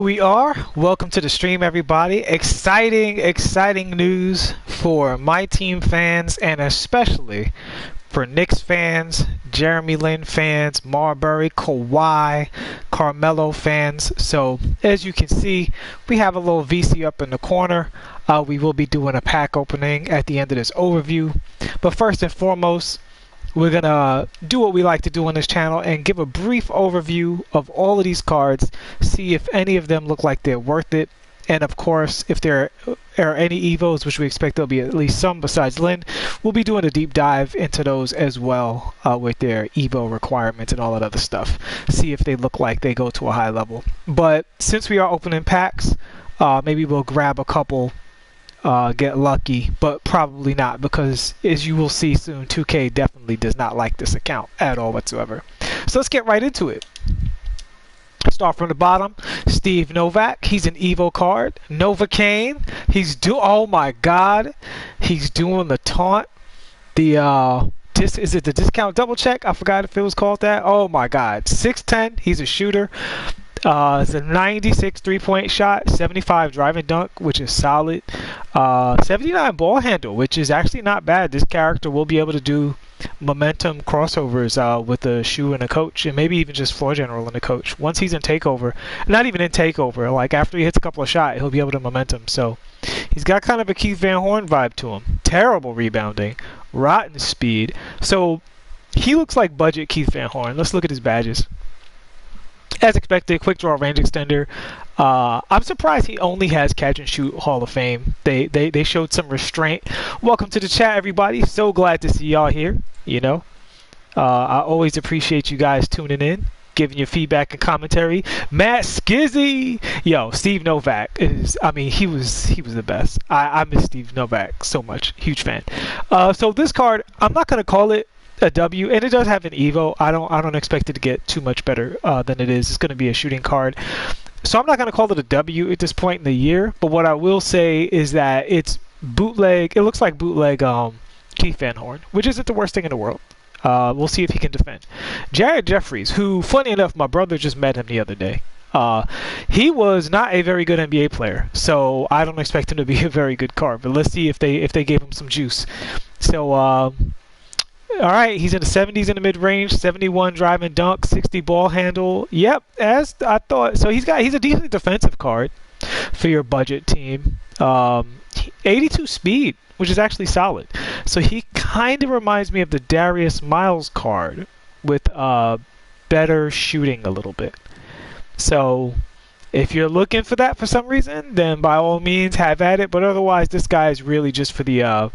We are. Welcome to the stream, everybody. Exciting news for my team fans and especially for Knicks fans, Jeremy Lin fans, Marbury, Kawhi, Carmelo fans. So as you can see, we have a little VC up in the corner. We will be doing a pack opening at the end of this overview. But first and foremost, we're going to do what we like to do on this channel and give a brief overview of all of these cards, see if any of them look like they're worth it. And of course, if there are any Evos, which we expect there'll be at least some besides Lin, we'll be doing a deep dive into those as well with their Evo requirements and all that other stuff. See if they look like they go to a high level. But since we are opening packs, maybe we'll grab a couple, get lucky, but probably not because as you will see soon, 2K definitely does not like this account at all whatsoever. So let's get right into it. Start from the bottom. Steve Novak, he's an Evo card. Novocaine, oh my god, he's doing the taunt. Is it the discount double check? I forgot if it was called that. Oh my god, 6'10", he's a shooter. It's a 96 three-point shot, 75 driving dunk, which is solid. 79 ball handle, which is actually not bad. This character will be able to do momentum crossovers with a shoe and a coach, and maybe even just floor general and a coach. Once he's in takeover, not even in takeover, like after he hits a couple of shots, he'll be able to momentum. So he's got kind of a Keith Van Horn vibe to him. Terrible rebounding, rotten speed. So he looks like budget Keith Van Horn. Let's look at his badges. As expected, quick draw range extender. I'm surprised he only has catch and shoot Hall of Fame. They showed some restraint. Welcome to the chat, everybody. So glad to see y'all here. You know, I always appreciate you guys tuning in, giving your feedback and commentary. Matt Skizzy, yo, Steve Novak is. I mean, he was the best. I miss Steve Novak so much. Huge fan. So this card, I'm not gonna call it a W, and it does have an Evo. I don't expect it to get too much better than it is. It's going to be a shooting card, so I'm not going to call it a W at this point in the year. But what I will say is that it's bootleg. It looks like bootleg Keith Van Horn, which isn't the worst thing in the world. We'll see if he can defend. Jared Jeffries, who, funny enough, my brother just met him the other day. He was not a very good NBA player, so I don't expect him to be a very good card. But let's see if they gave him some juice. So. All right, he's in the 70s in the mid-range, 71 driving dunk, 60 ball handle. Yep, as I thought. So he's a decent defensive card for your budget team. 82 speed, which is actually solid. So he kind of reminds me of the Darius Miles card with better shooting a little bit. So if you're looking for that for some reason, then by all means have at it. But otherwise, this guy is really just for the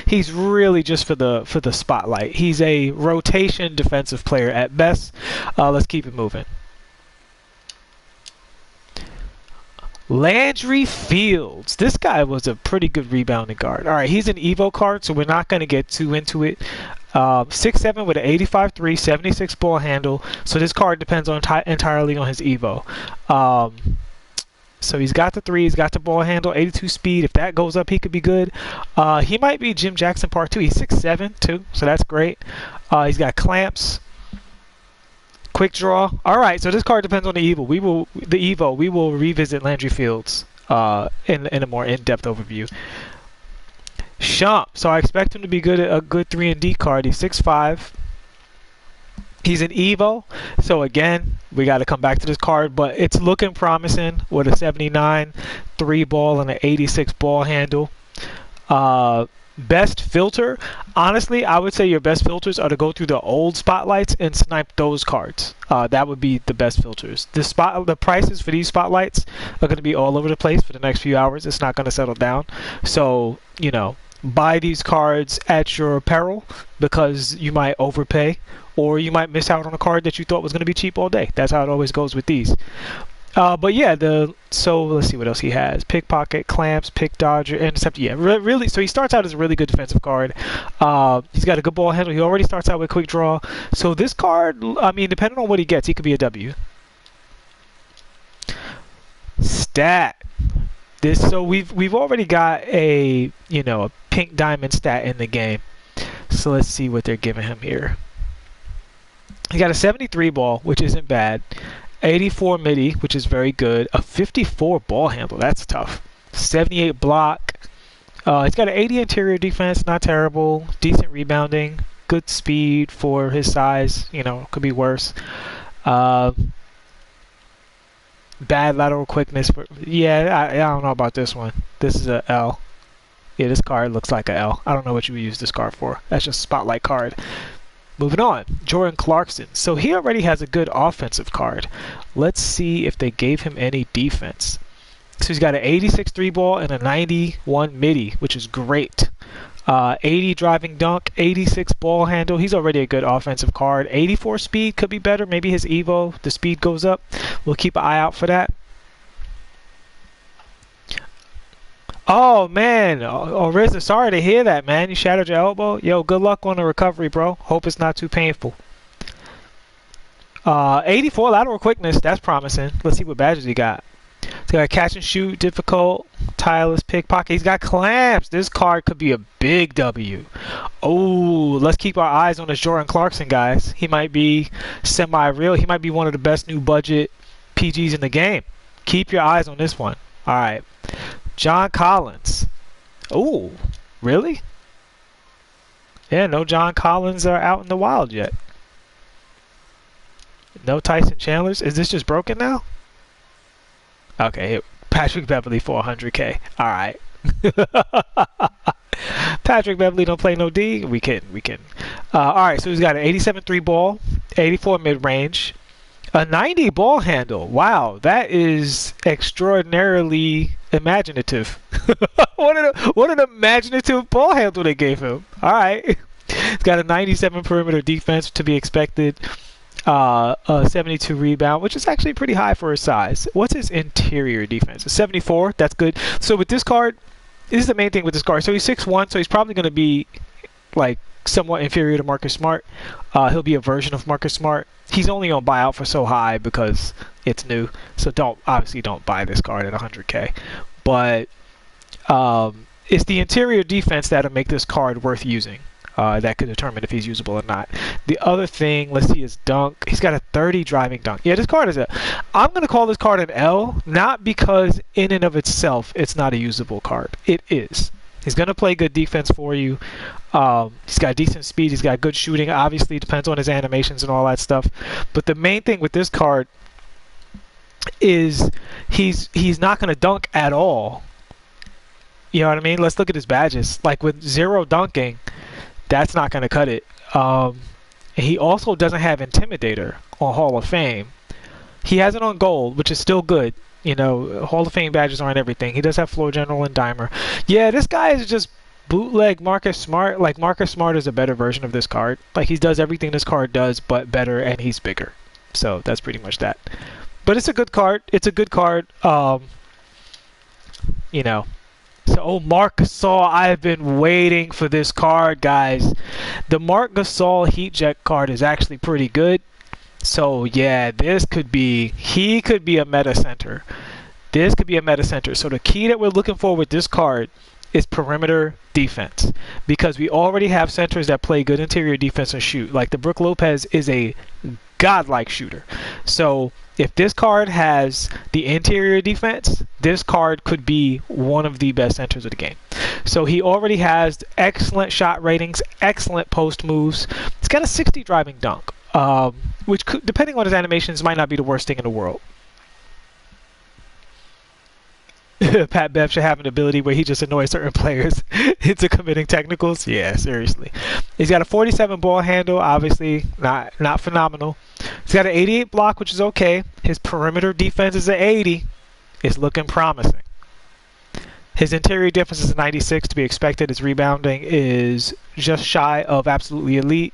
he's really just for the spotlight. He's a rotation defensive player at best. Let's keep it moving. Landry Fields. This guy was a pretty good rebounding guard. All right, he's an Evo card, so we're not going to get too into it. 6'7" with an 85-3, 76 ball handle. So this card depends on entirely on his Evo. So he's got the 3, he's got the ball handle, 82 speed. If that goes up, he could be good. He might be Jim Jackson Part 2. He's 6'7", too, so that's great. He's got clamps, quick draw. All right, so this card depends on the Evo. We will revisit Landry Fields in a more in-depth overview. Shump. So I expect him to be good at a good 3 and D card. He's 6'5". He's an Evo, so again, we got to come back to this card, but it's looking promising with a 79 3 ball and an 86 ball handle. Best filter, honestly, I would say your best filters are to go through the old spotlights and snipe those cards. That would be the best filters. The prices for these spotlights are going to be all over the place for the next few hours. It's not going to settle down. So, you know, buy these cards at your peril because you might overpay or you might miss out on a card that you thought was going to be cheap all day. That's how it always goes with these. But yeah, so let's see what else he has. Pickpocket, clamps, pick dodger, intercept. Yeah, really. So he starts out as a really good defensive card. He's got a good ball handle. He already starts out with quick draw. So this card, I mean, depending on what he gets, he could be a W. Stat. So we've already got a pink diamond stat in the game. So let's see what they're giving him here. He got a 73 ball, which isn't bad. 84 midi, which is very good. A 54 ball handle, that's tough. 78 block. He's got an 80 interior defense, not terrible. Decent rebounding, good speed for his size. You know, could be worse. Bad lateral quickness. Yeah, I don't know about this one. This is a L. Yeah, this card looks like a L. I don't know what you would use this card for. That's just a spotlight card. Moving on, Jordan Clarkson. So he already has a good offensive card. Let's see if they gave him any defense. So he's got an 86 3 ball and a 91 midi, which is great. 80 driving dunk, 86 ball handle. He's already a good offensive card. 84 speed could be better. Maybe his Evo, the speed goes up. We'll keep an eye out for that. Oh, man. Oh, Rizza, sorry to hear that, man. You shattered your elbow. Yo, good luck on the recovery, bro. Hope it's not too painful. 84 lateral quickness. That's promising. Let's see what badges he got. He's got catch and shoot, difficult, tireless, pickpocket. He's got clamps. This card could be a big W. Oh, let's keep our eyes on this Jordan Clarkson, guys. He might be semi-real. He might be one of the best new budget PGs in the game. Keep your eyes on this one. All right. John Collins. Oh, really? Yeah, no John Collins are out in the wild yet. No Tyson Chandlers. Is this just broken now? Okay, Patrick Beverly for 100K. All right. Patrick Beverly don't play no D. We can. All right, so he's got an 87 3 ball, 84 mid-range, a 90 ball handle. Wow, that is extraordinarily imaginative. What an imaginative ball handle they gave him. All right. He's got a 97 perimeter defense to be expected. A 72 rebound, which is actually pretty high for his size. What's his interior defense? A 74. That's good. So with this card, this is the main thing with this card. So he's 6'1", so he's probably going to be like somewhat inferior to Marcus Smart. He'll be a version of Marcus Smart. He's only on buyout for so high because it's new. So obviously don't buy this card at 100K. But it's the interior defense that'll make this card worth using. That could determine if he's usable or not. The other thing, let's see his dunk. He's got a 30 driving dunk. Yeah, this card is I'm going to call this card an L, not because in and of itself it's not a usable card. It is. He's going to play good defense for you. He's got decent speed. He's got good shooting. Obviously, it depends on his animations and all that stuff. But the main thing with this card is he's not going to dunk at all. You know what I mean? Let's look at his badges. Like with 0 dunking, that's not going to cut it. He also doesn't have Intimidator on Hall of Fame. He has it on Gold, which is still good. You know, Hall of Fame badges aren't everything. He does have Floor General and Dimer. Yeah, this guy is just bootleg Marcus Smart. Like, Marcus Smart is a better version of this card. Like, he does everything this card does, but better, and he's bigger. So, that's pretty much that. But it's a good card. It's a good card. You know. So, Marc Gasol, I've been waiting for this card, guys. The Marc Gasol Heat Jet card is actually pretty good. So, yeah, he could be a meta center. This could be a meta center. So, the key that we're looking for with this card is perimeter defense. Because we already have centers that play good interior defense and shoot. Like, the Brook Lopez is a godlike shooter. So, if this card has the interior defense, this card could be one of the best centers of the game. So he already has excellent shot ratings, excellent post moves. He's got a 60 driving dunk, which could, depending on his animations, might not be the worst thing in the world. Pat Bev should have an ability where he just annoys certain players into committing technicals. Yeah, seriously. He's got a 47 ball handle, obviously not phenomenal. He's got an 88 block, which is okay. His perimeter defense is an 80. It's looking promising. His interior defense is a 96 to be expected. His rebounding is just shy of absolutely elite.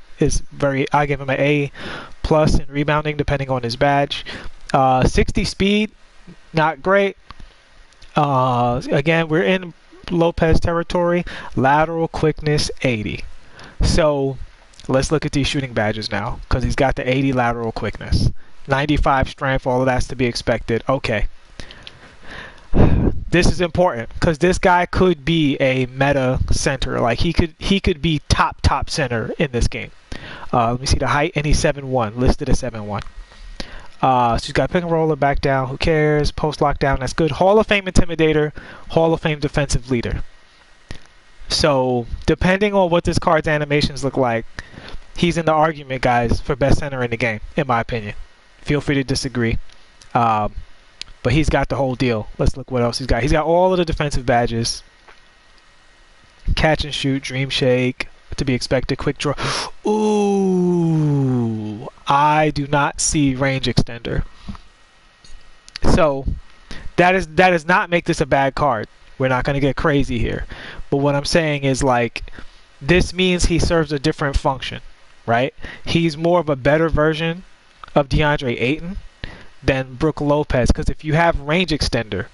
I give him an A plus in rebounding depending on his badge. 60 speed, not great. Again, we're in Lopez territory. Lateral quickness 80. So let's look at these shooting badges now, because he's got the 80 lateral quickness, 95 strength. All of that's to be expected. Okay, this is important because this guy could be a meta center. Like he could be top center in this game. Let me see the height, and he's 7'1", listed as 7'1". So he's got pick and roller, back down, who cares? Post lockdown, that's good. Hall of Fame intimidator, Hall of Fame defensive leader. So depending on what this card's animations look like, he's in the argument, guys, for best center in the game, in my opinion. Feel free to disagree. But he's got the whole deal. Let's look what else he's got. He's got all of the defensive badges. Catch and shoot, dream shake, to be expected, quick draw. Ooh, I do not see range extender. So that does not make this a bad card. We're not going to get crazy here. But what I'm saying is, like, this means he serves a different function, right? He's more of a better version of DeAndre Ayton than Brook Lopez, because if you have range extender,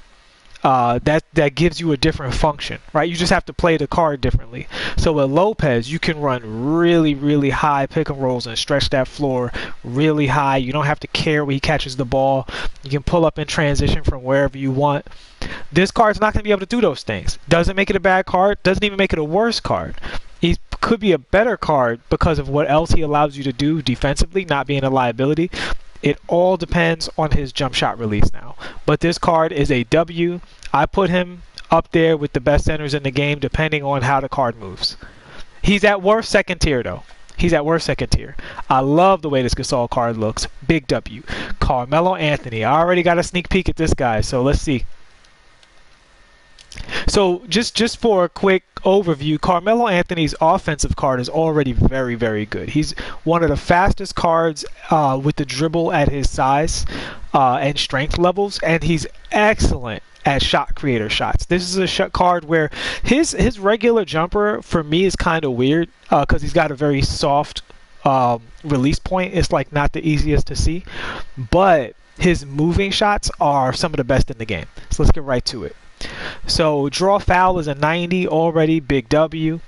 that gives you a different function, right? You just have to play the card differently. So with Lopez, you can run really, really high pick and rolls and stretch that floor really high. You don't have to care where he catches the ball. You can pull up in transition from wherever you want. This card's not going to be able to do those things. Doesn't make it a bad card. Doesn't even make it a worse card. He could be a better card because of what else he allows you to do defensively, not being a liability. It all depends on his jump shot release now. But this card is a W. I put him up there with the best centers in the game depending on how the card moves. He's at worst second tier, though. He's at worst second tier. I love the way this Gasol card looks. Big W. Carmelo Anthony. I already got a sneak peek at this guy, so let's see. So just for a quick overview, Carmelo Anthony's offensive card is already very, very good. He's one of the fastest cards with the dribble at his size and strength levels, and he's excellent at shot creator shots. This is a shot card where his regular jumper for me is kind of weird because he's got a very soft release point. It's like not the easiest to see, but his moving shots are some of the best in the game. So let's get right to it. So draw foul is a 90 already, big W.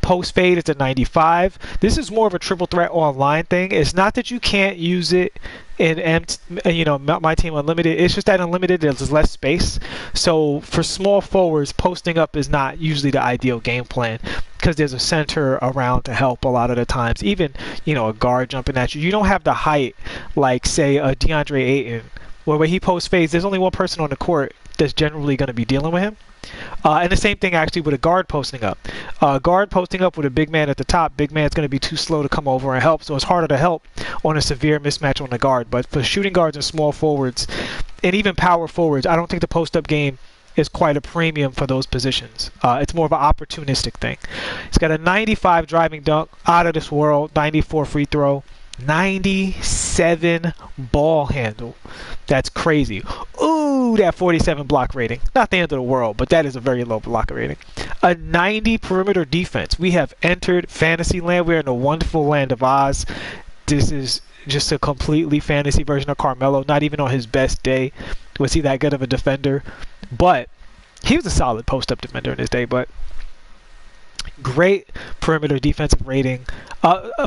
Post fade is a 95. This is more of a triple threat online thing. It's not that you can't use it in MyTeam Unlimited. It's just that Unlimited there's less space. So for small forwards, posting up is not usually the ideal game plan because there's a center around to help a lot of the times. Even a guard jumping at you. You don't have the height like say a DeAndre Ayton, where when he post fades, there's only one person on the court that's generally going to be dealing with him. And the same thing actually with a guard posting up. Guard posting up with a big man at the top, big man's going to be too slow to come over and help, so it's harder to help on a severe mismatch on the guard. But for shooting guards and small forwards, and even power forwards, I don't think the post-up game is quite a premium for those positions. It's more of an opportunistic thing. He's got a 95 driving dunk, out of this world, 94 free throw, 97 ball handle. That's crazy. Ooh, that 47 block rating. Not the end of the world, but that is a very low block rating. A 90 perimeter defense. We have entered fantasy land. We're in the wonderful land of Oz. This is just a completely fantasy version of Carmelo. Not even on his best day was he that good of a defender. But he was a solid post-up defender in his day, but great perimeter defensive rating.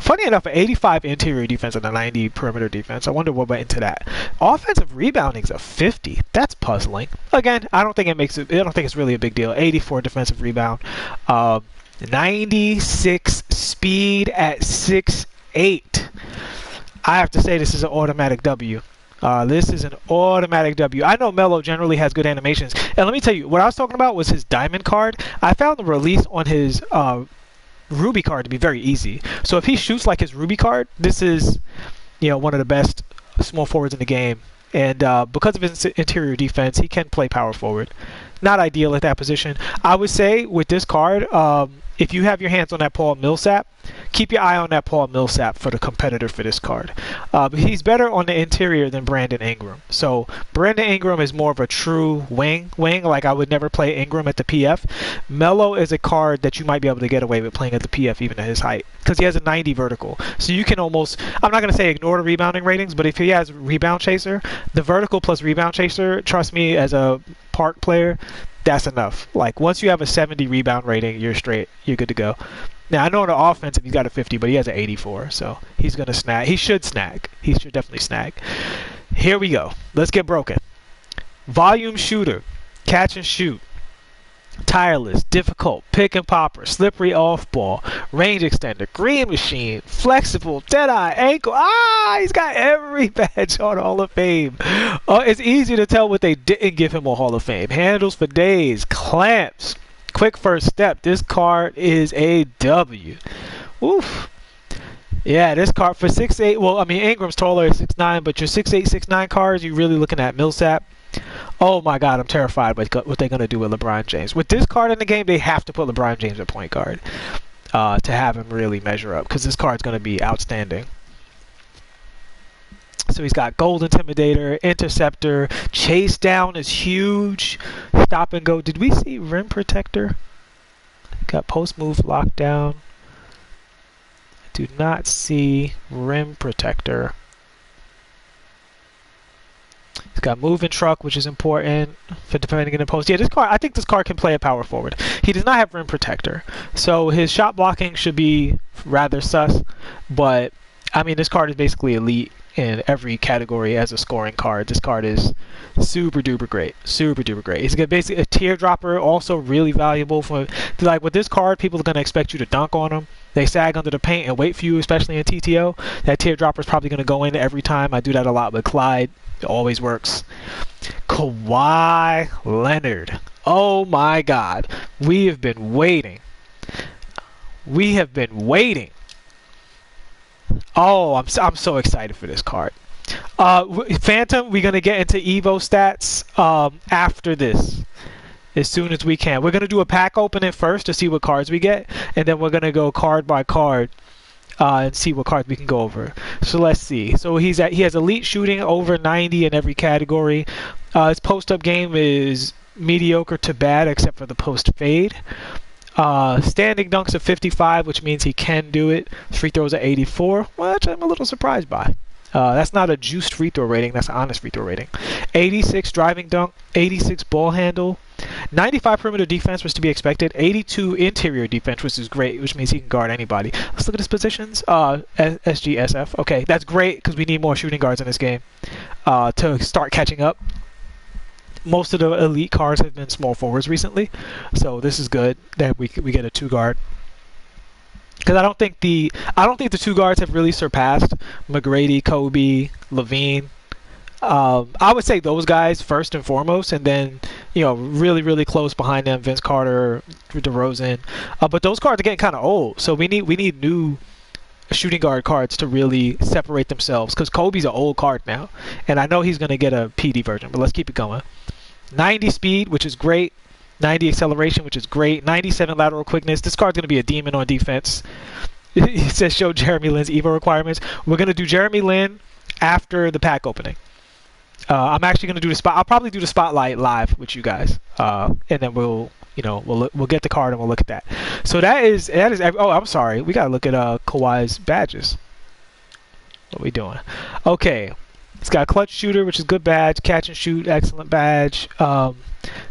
Funny enough, an 85 interior defense and a 90 perimeter defense. I wonder what went into that. Offensive rebounding is a 50. That's puzzling. Again, I don't think it's really a big deal. 84 defensive rebound. 96 speed at 6'8". I have to say this is an automatic W. This is an automatic W. I know Melo generally has good animations. And let me tell you, what I was talking about was his diamond card. I found the release on his Ruby card to be very easy. So if he shoots like his Ruby card, this is one of the best small forwards in the game. And because of his interior defense, he can play power forward. Not ideal at that position. I would say with this card, if you have your hands on that Paul Millsap, keep your eye on that Paul Millsap for the competitor for this card. But he's better on the interior than Brandon Ingram. So Brandon Ingram is more of a true wing. Like I would never play Ingram at the PF. Melo is a card that you might be able to get away with playing at the PF even at his height because he has a 90 vertical. So you can almost, I'm not going to say ignore the rebounding ratings, but if he has rebound chaser, the vertical plus rebound chaser, trust me, as a park player, that's enough. Like once you have a 70 rebound rating, you're straight. You're good to go. Now I know on the offensive he's got a 50, but he has an 84, so he's gonna snag. He should snag. He should definitely snag. Here we go. Let's get broken. Volume shooter, catch and shoot. tireless, difficult, pick and popper, slippery off ball, range extender, green machine, flexible, deadeye, ankle. He's got every badge on Hall of Fame. It's easy to tell what they didn't give him a Hall of Fame. Handles for days, clamps, quick first step. This card is a W. Oof. Yeah, this card for 6'8", well, I mean, Ingram's taller at 6'9", but your 6'8", 6'9 cards, you're really looking at Millsap. Oh my God, I'm terrified with what they're going to do with LeBron James. With this card in the game, they have to put LeBron James at point guard to have him really measure up, because this card's going to be outstanding. So he's got Gold Intimidator, Interceptor, Chase Down is huge, Stop and Go. Did we see Rim Protector? Got Post Move Lockdown. Do not see Rim Protector. He's got Move and Truck, which is important for defending in the post. Yeah, this card, I think this card can play a power forward. He does not have Rim Protector, so his shot blocking should be rather sus. But I mean, this card is basically elite in every category as a scoring card. This card is super duper great, super duper great. He's basically a teardropper, also really valuable for, like, with this card, people are gonna expect you to dunk on him. They sag under the paint and wait for you, especially in TTO. That teardropper is probably gonna go in every time. I do that a lot with Clyde. It always works. Kawhi Leonard. Oh my God, we have been waiting. We have been waiting. Oh, I'm so excited for this card. Phantom, we're going to get into Evo stats after this, as soon as we can. We're going to do a pack opening first to see what cards we get, and then we're going to go card by card and see what cards we can go over. So let's see. So he has elite shooting over 90 in every category. His post-up game is mediocre to bad, except for the post-fade. Standing dunks of 55, which means he can do it. Free throws at 84, which I'm a little surprised by. That's not a juiced free throw rating, that's an honest free throw rating. 86 driving dunk, 86 ball handle, 95 perimeter defense was to be expected, 82 interior defense, which is great, which means he can guard anybody. Let's look at his positions. SGSF. Okay, that's great because we need more shooting guards in this game to start catching up. Most of the elite cards have been small forwards recently, so this is good that we get a 2-guard. Because I don't think the 2 guards have really surpassed McGrady, Kobe, Levine. I would say those guys first and foremost, and then really really close behind them, Vince Carter, DeRozan. But those cards are getting kind of old, so we need new shooting guard cards to really separate themselves, because Kobe's an old card now, and I know he's going to get a PD version, but let's keep it going. 90 speed, which is great. 90 acceleration, which is great. 97 lateral quickness. This card's going to be a demon on defense. It says show Jeremy Lin's Evo requirements. We're going to do Jeremy Lin after the pack opening. I'm actually going to do the spot. I'll probably do the spotlight live with you guys, and then we'll get the card and we'll look at that. So that is. Oh, I'm sorry. We got to look at Kawhi's badges. What are we doing? Okay. It's got clutch shooter, which is good badge. Catch and shoot, excellent badge.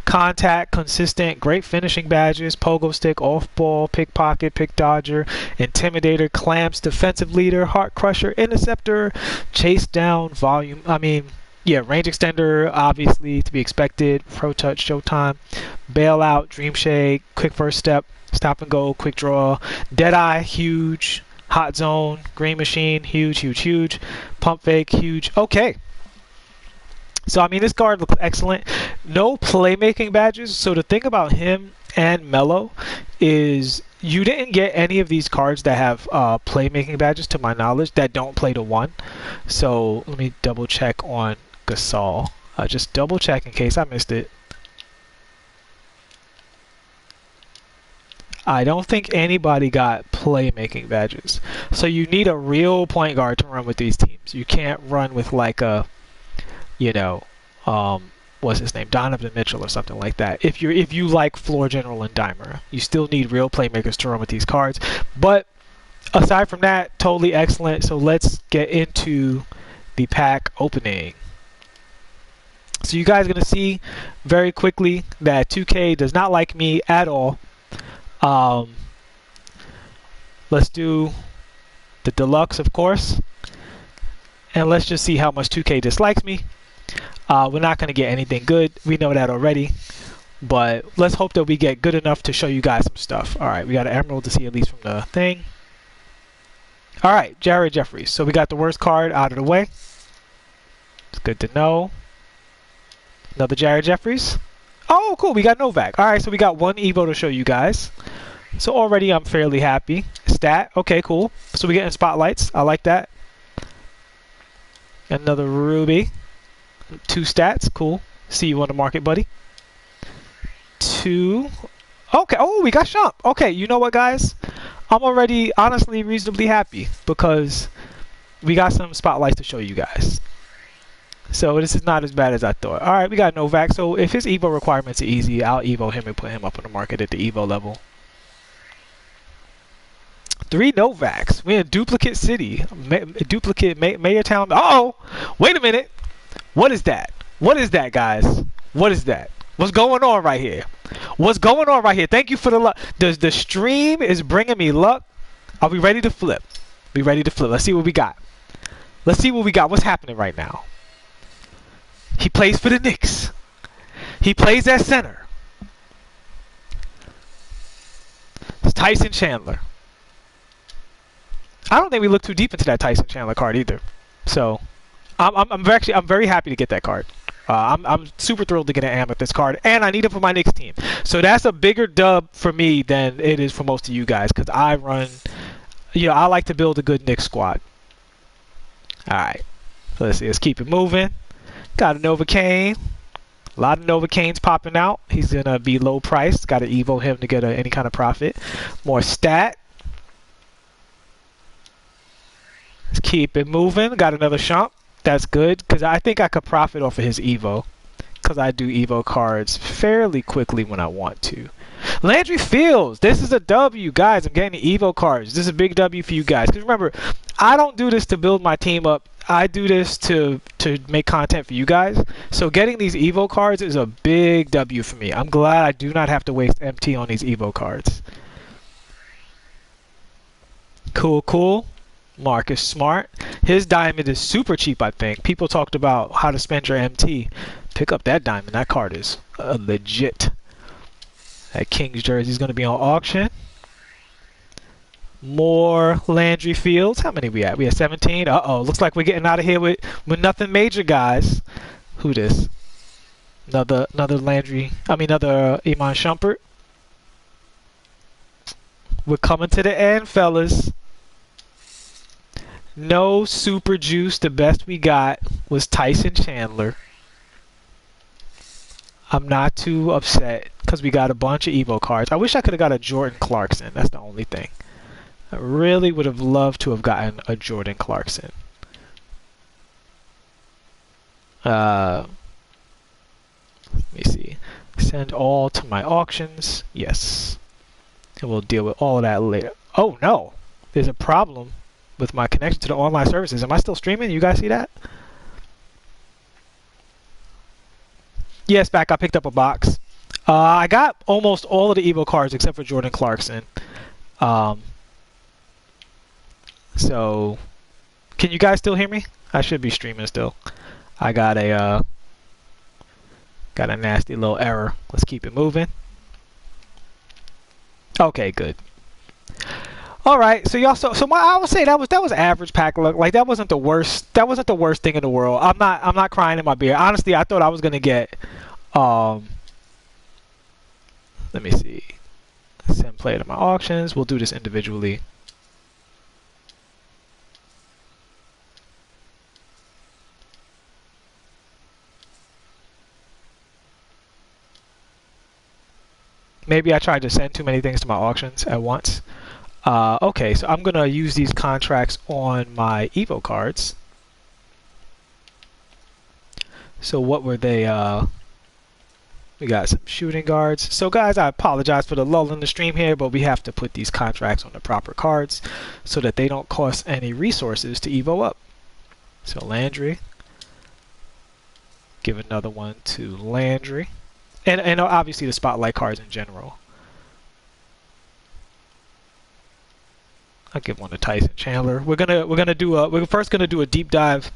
Contact, consistent, great finishing badges. Pogo stick, off ball, pickpocket, pick dodger, intimidator, clamps, defensive leader, heart crusher, interceptor, chase down, volume. I mean, yeah, range extender, obviously to be expected. Pro touch, showtime, bailout, dream shake, quick first step, stop and go, quick draw, deadeye, huge. Hot zone, green machine, huge, huge, huge. Pump fake, huge. Okay. So, I mean, this card looks excellent. No playmaking badges. So, the thing about him and Melo is you didn't get any of these cards that have playmaking badges, to my knowledge, that don't play to 1. So, let me double check on Gasol. Just double check in case I missed it. I don't think anybody got playmaking badges. So you need a real point guard to run with these teams. You can't run with like a, what's his name, Donovan Mitchell or something like that. If you like floor general and dimer, you still need real playmakers to run with these cards. But aside from that, totally excellent. So let's get into the pack opening. So you guys are gonna see very quickly that 2K does not like me at all. Let's do the deluxe, of course, and let's just see how much 2K dislikes me. We're not going to get anything good. We know that already. But let's hope that we get good enough to show you guys some stuff. All right, we got an emerald to see at least from the thing. All right, Jared Jeffries. So we got the worst card out of the way. It's good to know. Another Jared Jeffries. Oh, cool. We got Novak. All right, so we got one Evo to show you guys. So already I'm fairly happy. Stat. Okay, cool. So we getting spotlights. I like that. Another Ruby. 2 stats. Cool. See you on the market, buddy. 2. Okay. Oh, we got Shump. Okay, you know what, guys? I'm already honestly reasonably happy because we got some spotlights to show you guys. So this is not as bad as I thought. All right, we got Novak. So if his Evo requirements are easy, I'll Evo him and put him up on the market at the Evo level. 3 Novaks. We're in Duplicate City. Duplicate Mayortown. Oh, wait a minute. What is that? What is that, guys? What is that? What's going on right here? What's going on right here? Thank you for the luck. The stream is bringing me luck. Are we ready to flip? We ready to flip. Let's see what we got. Let's see what we got. What's happening right now? He plays for the Knicks. He plays at center. It's Tyson Chandler. I don't think we look too deep into that Tyson Chandler card either. So I'm very happy to get that card. I'm super thrilled to get an Amethyst card, and I need it for my Knicks team. So that's a bigger dub for me than it is for most of you guys, because I run, I like to build a good Knicks squad. All right, so let's see. Let's keep it moving. Got a Novocaine. A lot of Novocaines popping out. He's gonna be low priced. Got to Evo him to get any kind of profit. More stat. Let's keep it moving. Got another Shump. That's good, because I think I could profit off of his Evo, because I do Evo cards fairly quickly when I want to. Landry Fields, this is a W, guys. I'm getting the Evo cards. This is a big W for you guys. Because remember, I don't do this to build my team up. I do this to make content for you guys. So getting these Evo cards is a big W for me. I'm glad I do not have to waste MT on these Evo cards. Cool, cool. Marcus Smart. His diamond is super cheap, I think. People talked about how to spend your MT. Pick up that diamond. That card is legit. That Kings jersey is going to be on auction. More Landry Fields. How many we at? We at 17. Uh-oh. Looks like we're getting out of here with nothing major, guys. Who this? Another Landry. Another Iman Shumpert. We're coming to the end, fellas. No super juice. The best we got was Tyson Chandler. I'm not too upset because we got a bunch of Evo cards. I wish I could have got a Jordan Clarkson. That's the only thing. I really would have loved to have gotten a Jordan Clarkson. Let me see. Send all to my auctions. Yes. And we'll deal with all of that later. Oh no. There's a problem with my connection to the online services. Am I still streaming? You guys see that? Yes, back. I picked up a box. I got almost all of the Evo cards except for Jordan Clarkson. So, can you guys still hear me? I should be streaming still. I got a nasty little error. Let's keep it moving. Okay, good. All right, so y'all, I would say that was average pack luck. Like that wasn't the worst. That wasn't the worst thing in the world. I'm not crying in my beer. Honestly, I thought I was gonna get. Let me see. Send play to my auctions. We'll do this individually. Maybe I tried to send too many things to my auctions at once. Okay, so I'm gonna use these contracts on my Evo cards. So what were they? We got some shooting guards. So guys, I apologize for the lull in the stream here, but we have to put these contracts on the proper cards so that they don't cost any resources to Evo up. So Landry. Give another one to Landry. And obviously the spotlight cards in general. I'll give one to Tyson Chandler. We're first gonna do a deep dive.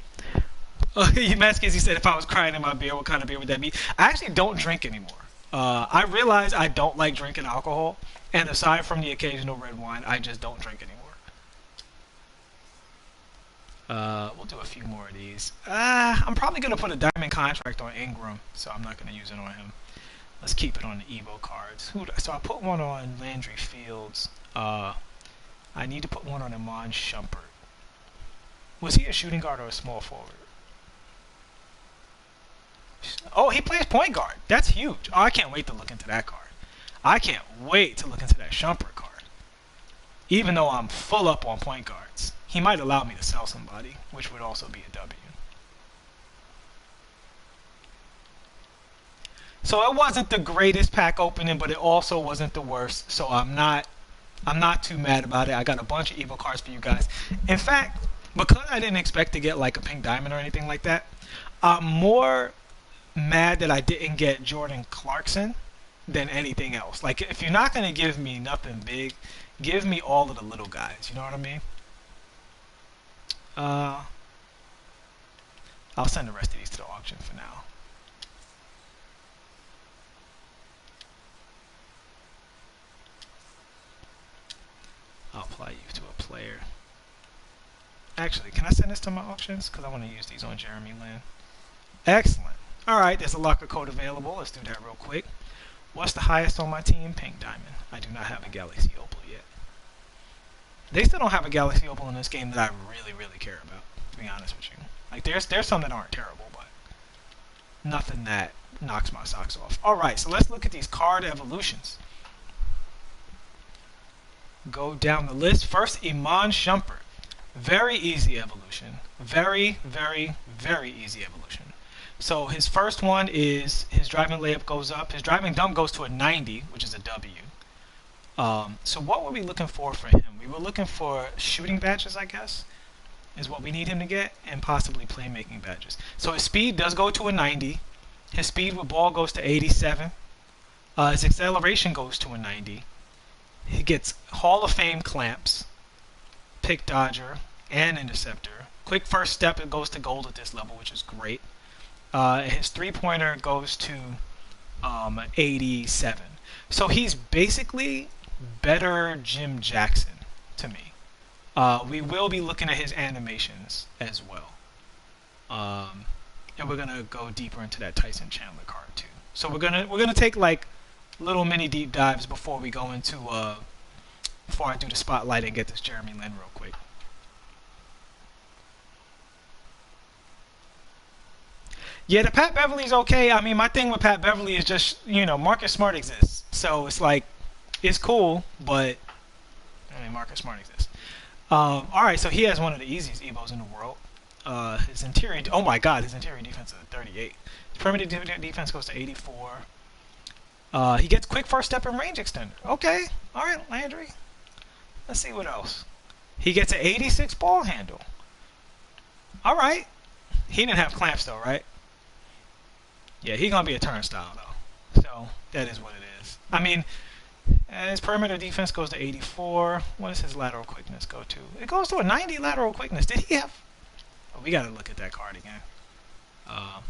He said if I was crying in my beer, what kind of beer would that be? I actually don't drink anymore. I realize I don't like drinking alcohol, and aside from the occasional red wine, I just don't drink anymore. We'll do a few more of these. I'm probably going to put a diamond contract on Ingram, so I'm not going to use it on him. Let's keep it on the Evo cards. So I put one on Landry Fields. I need to put one on Iman Shumpert. Was he a shooting guard or a small forward? Oh, he plays point guard. That's huge. Oh, I can't wait to look into that card. I can't wait to look into that Shumpert card. Even though I'm full up on point guards, he might allow me to sell somebody, which would also be a W. So it wasn't the greatest pack opening, but it also wasn't the worst. So I'm not too mad about it. I got a bunch of Evo cards for you guys. In fact, because I didn't expect to get like a pink diamond or anything like that, I'm more mad that I didn't get Jordan Clarkson than anything else. Like, if you're not going to give me nothing big, give me all of the little guys. You know what I mean? I'll send the rest of these to the auction for now. I'll apply you to a player. Actually, can I send this to my auctions? Because I want to use these on Jeremy Lin. Excellent. Alright, there's a locker code available. Let's do that real quick. What's the highest on my team? Pink Diamond. I do not have a Galaxy Opal yet. They still don't have a Galaxy Opal in this game that I really, really care about, to be honest with you. Like, there's some that aren't terrible, but nothing that knocks my socks off. Alright, so let's look at these card evolutions. Go down the list. First, Iman Shumpert. Very easy evolution. Very, very, very easy evolution. So his first one is his driving layup goes up. His driving dunk goes to a 90, which is a W. So what were we looking for him? We were looking for shooting badges, I guess, is what we need him to get, and possibly playmaking badges. So his speed does go to a 90. His speed with ball goes to 87. His acceleration goes to a 90. He gets Hall of Fame clamps, pick dodger, and interceptor. Quick first step, it goes to gold at this level, which is great. His three-pointer goes to 87. So he's basically better Jim Jackson to me. We will be looking at his animations as well. And we're gonna go deeper into that Tyson Chandler card too. So we're gonna take like little mini deep dives before we go into before I do the spotlight and get this Jeremy Lin real quick. Yeah, the Pat Beverly's okay. I mean, my thing with Pat Beverly is just, you know, Marcus Smart exists. So it's like, it's cool, but I mean, Marcus Smart exists. Alright, so he has one of the easiest Evos in the world. His interior, oh my god, his interior defense is a 38. His perimeter defense goes to 84. He gets quick first step and range extender. Okay, alright, Landry. Let's see what else. He gets an 86 ball handle. Alright. He didn't have clamps though, right? Yeah, he's gonna be a turnstile though. So that is what it is. I mean, his perimeter defense goes to 84. What does his lateral quickness go to? It goes to a 90 lateral quickness. Did he have? Oh, we gotta look at that card again. I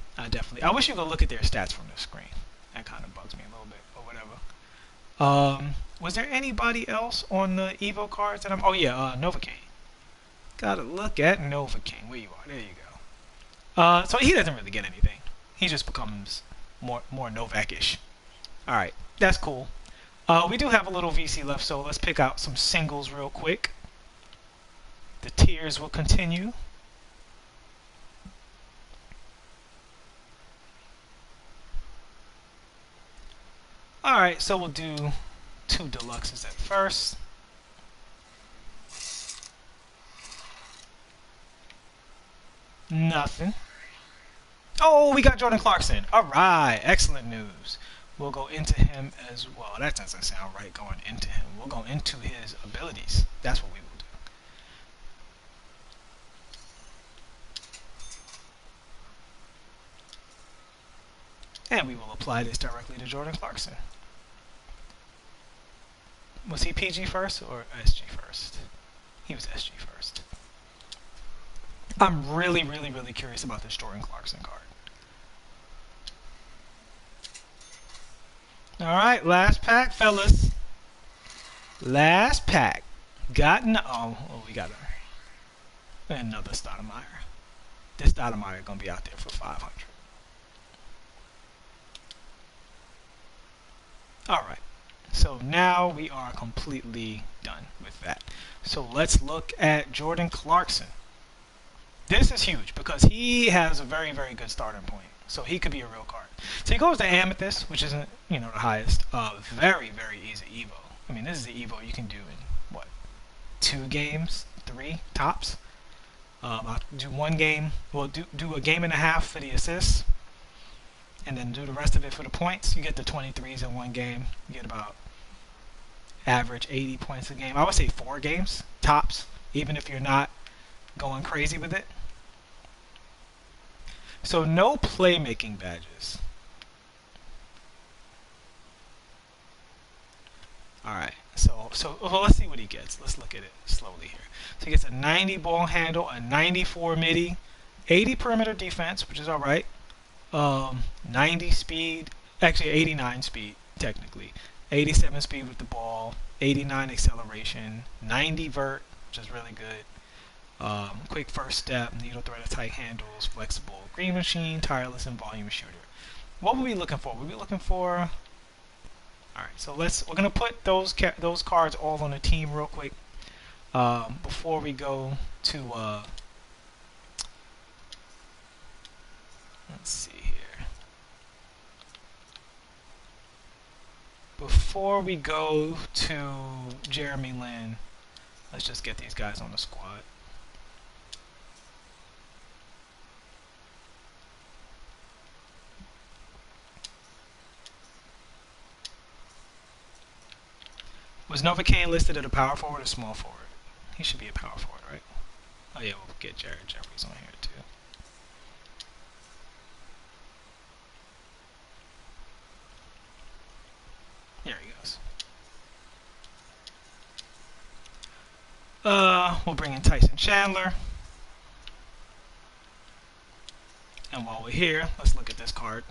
wish you could look at their stats from the screen. That kind of bugs me a little bit, or whatever. Was there anybody else on the Evo cards that I'm? Oh yeah, Novocaine. Gotta look at Novocaine. Where you are? There you go. So he doesn't really get anything. He just becomes more Novak-ish. Alright, that's cool. We do have a little VC left, so let's pick out some singles real quick. The tiers will continue. Alright, so we'll do 2 deluxes at first. Nothing. Oh, we got Jordan Clarkson. Alright, excellent news. We'll go into him as well. That doesn't sound right, going into him. We'll go into his abilities. That's what we will do. And we will apply this directly to Jordan Clarkson. Was he PG first or SG first? He was SG first. I'm really, really, really curious about this Jordan Clarkson card. All right, last pack, fellas. Last pack. Got no. Oh, we got another Stoudemire. This Stoudemire gonna be out there for 500. All right. So now we are completely done with that. So let's look at Jordan Clarkson. This is huge because he has a very, very good starting point. So he could be a real card. So he goes to Amethyst, which isn't, the highest. Very, very easy Evo. I mean, this is the Evo you can do in, what, 2 games? 3 tops? I'll do 1 game. Well, do a game and a half for the assists. And then do the rest of it for the points. You get the 23s in 1 game. You get about average 80 points a game. I would say 4 games, tops, even if you're not going crazy with it. So no playmaking badges. Alright, so well, let's see what he gets. Let's look at it slowly here. So he gets a 90 ball handle, a 94 midi, 80 perimeter defense, which is alright. 90 speed, actually 89 speed, technically. 87 speed with the ball, 89 acceleration, 90 vert, which is really good. Quick first step, needle threader tight handles, flexible green machine, tireless, and volume shooter. What were we looking for? Were we looking for? All right, so we're gonna put those cards all on the team real quick before we go to let's see here. Before we go to Jeremy Lin, let's just get these guys on the squad. Was Novocaine listed at a power forward or small forward? He should be a power forward, right? Oh yeah, we'll get Jared Jeffries on here too. There he goes. We'll bring in Tyson Chandler. And while we're here, let's look at this card.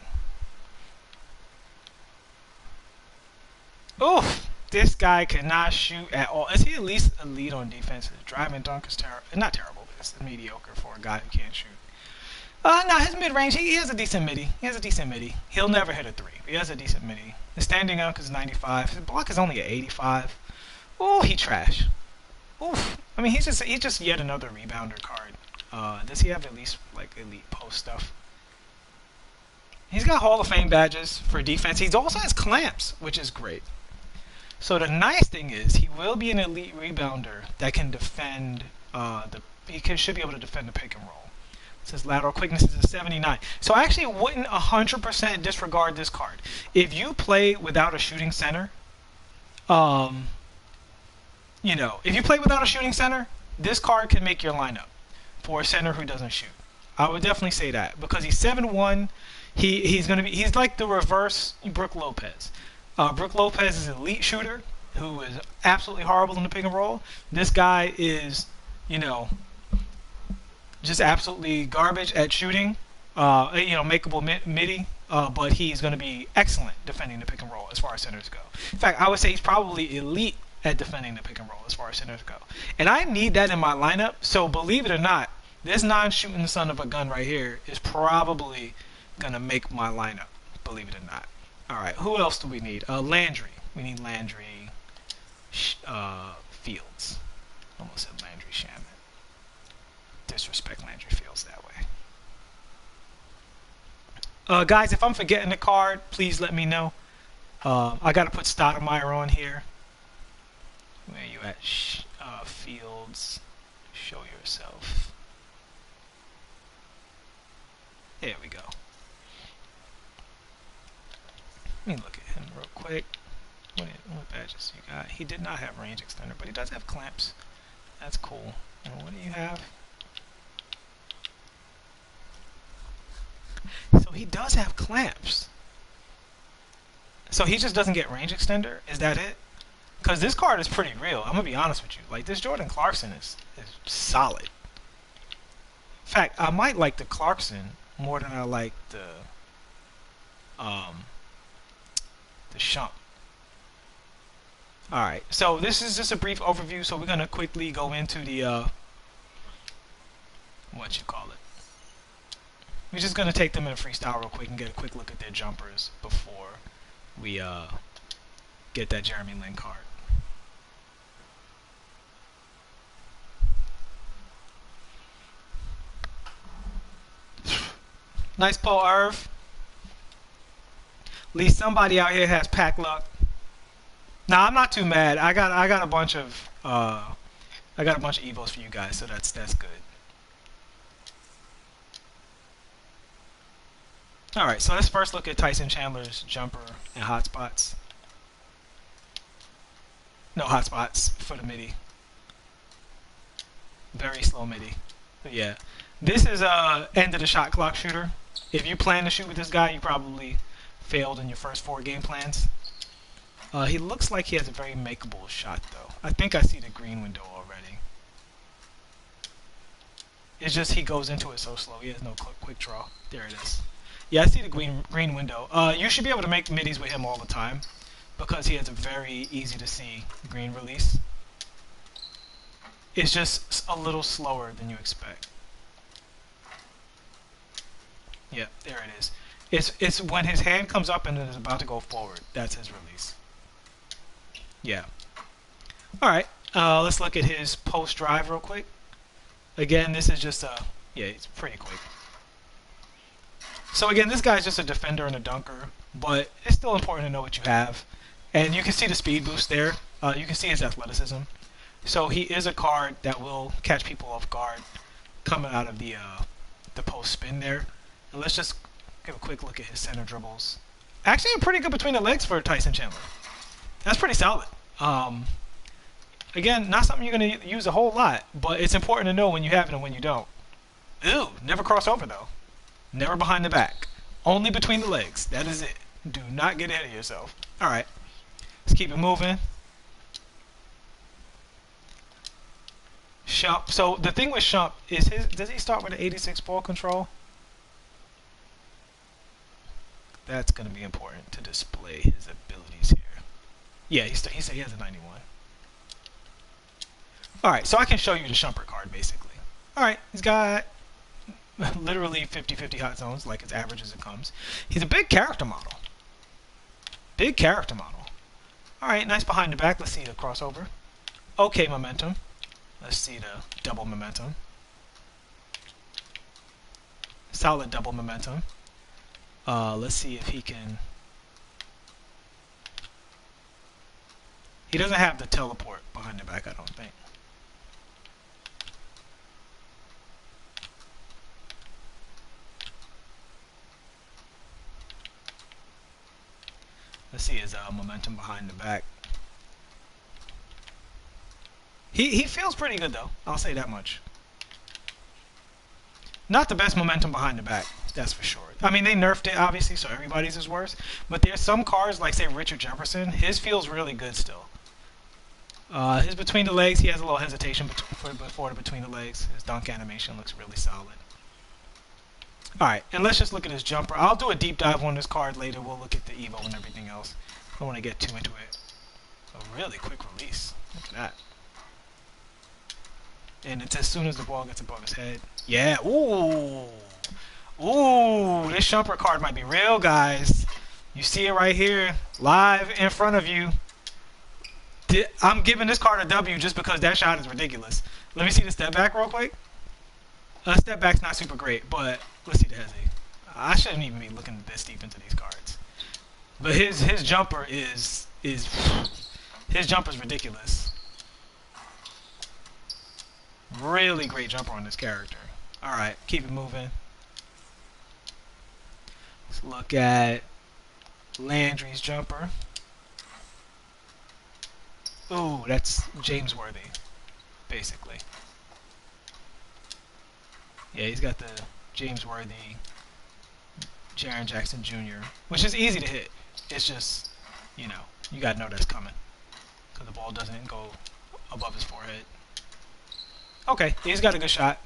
Oof! This guy cannot shoot at all. Is he at least elite on defense? His driving dunk is terrible. Not terrible, but it's mediocre for a guy who can't shoot. No, his mid-range, he has a decent midi. He'll never hit a 3. He has a decent midi. His standing dunk is 95. His block is only at 85. Oh, he trash. Oof. I mean, he's just yet another rebounder card. Does he have at least like elite post stuff? He's got Hall of Fame badges for defense. He also has clamps, which is great. So the nice thing is he will be an elite rebounder that can defend should be able to defend the pick and roll. It says lateral quickness is a 79. So I actually wouldn't 100% disregard this card. If you play without a shooting center, if you play without a shooting center, this card can make your lineup for a center who doesn't shoot. I would definitely say that because he's 7'1". He's like the reverse Brook Lopez. Brook Lopez is an elite shooter who is absolutely horrible in the pick and roll. This guy is, just absolutely garbage at shooting. Makeable midi, but he's going to be excellent defending the pick and roll as far as centers go. In fact, I would say he's probably elite at defending the pick and roll as far as centers go. And I need that in my lineup. So believe it or not, this non-shooting son of a gun right here is probably going to make my lineup. Believe it or not. All right, who else do we need? Landry. We need Landry Fields. Almost said Landry Shaman. Disrespect Landry Fields that way. Guys, if I'm forgetting the card, please let me know. I got to put Stoudemire on here. Where are you at? Fields. Show yourself. There we go. Let me look at him real quick. What badges you got? He did not have range extender, but he does have clamps. That's cool. And what do you have? So he does have clamps. So he just doesn't get range extender? Is that it? Because this card is pretty real. I'm going to be honest with you. Like, this Jordan Clarkson is solid. In fact, I might like the Clarkson more than I like the the Shump. Alright, so this is just a brief overview, so we're going to quickly go into the, what you call it. We're just going to take them in a freestyle real quick and get a quick look at their jumpers before we get that Jeremy Lin card. Nice pull, Irv. At least somebody out here has pack luck. Nah, I'm not too mad. I got a bunch of evos for you guys, so that's good. All right, so let's first look at Tyson Chandler's jumper and hotspots. No hotspots for the midi. Very slow midi. But yeah, this is end of the shot clock shooter. If you plan to shoot with this guy, you probably failed in your first 4 game plans. He looks like he has a very makeable shot, though. I think I see the green window already. It's just he goes into it so slow. He has no quick draw. There it is. Yeah, I see the green window. You should be able to make middies with him all the time because he has a very easy to see green release. It's just a little slower than you expect. Yeah, there it is. It's when his hand comes up and it is about to go forward. That's his release. Yeah. All right. Let's look at his post drive real quick. Again, this is just yeah, it's pretty quick. So again, this guy's just a defender and a dunker, but it's still important to know what you have. And you can see the speed boost there. You can see his athleticism. So he is a card that will catch people off guard coming out of the post spin there. And let's just give a quick look at his center dribbles. Actually, pretty good between the legs for Tyson Chandler. That's pretty solid. Again, not something you're going to use a whole lot, but it's important to know when you have it and when you don't. Ew, never cross over though. Never behind the back. Only between the legs. That is it. Do not get ahead of yourself. Alright. Let's keep it moving. Shump. So the thing with Shump is does he start with an 86 ball control? That's going to be important to display his abilities here. Yeah, he said he has a 91. Alright, so I can show you the Shumper card, basically. Alright, he's got literally 50-50 hot zones, like as average as it comes. He's a big character model. Big character model. Alright, nice behind the back. Let's see the crossover. Okay, momentum. Let's see the double momentum. Solid double momentum. Let's see if he can... He doesn't have the teleport behind the back, I don't think. Let's see his momentum behind the back. He feels pretty good though, I'll say that much. Not the best momentum behind the back, that's for sure. I mean, they nerfed it obviously, so everybody's is worse. But there's some cards, like say Richard Jefferson, his feels really good still. His between the legs, he has a little hesitation before the between the legs. His dunk animation looks really solid. Alright, and let's just look at his jumper. I'll do a deep dive on this card later. We'll look at the Evo and everything else. I don't want to get too into it. A really quick release. Look at that. And it's as soon as the ball gets above his head. Yeah, ooh! Ooh, this Shumper card might be real, guys. You see it right here, live in front of you. I'm giving this card a W just because that shot is ridiculous. Let me see the step back real quick. Step back's not super great, but let's see the hezzy. I shouldn't even be looking this deep into these cards. But his jumper is his jumper's ridiculous. Really great jumper on this character. Alright, keep it moving. Let's look at Landry's jumper. Ooh, that's James Worthy, basically. Yeah, he's got the James Worthy, Jaren Jackson Jr., which is easy to hit. It's just, you know, you gotta know that's coming. Because the ball doesn't go above his forehead. Okay, he's got a good shot.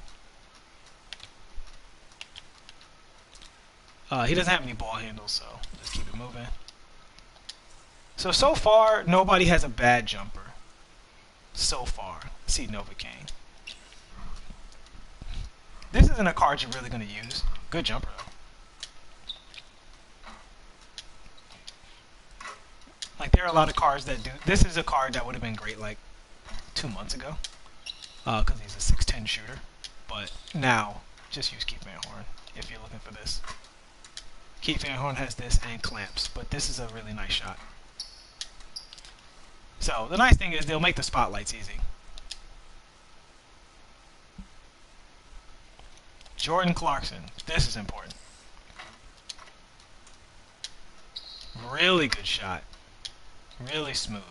He doesn't have any ball handles, so let's keep it moving. So far, nobody has a bad jumper. So far. See Novocaine. This isn't a card you're really going to use. Good jumper, though. Like, there are a lot of cards that do. This is a card that would have been great, like, 2 months ago. Because he's a 6'10 shooter. But now, just use Keith Van Horn if you're looking for this. Keith Van Horn has this and clamps, but this is a really nice shot. So, the nice thing is they'll make the spotlights easy. Jordan Clarkson. This is important. Really good shot. Really smooth.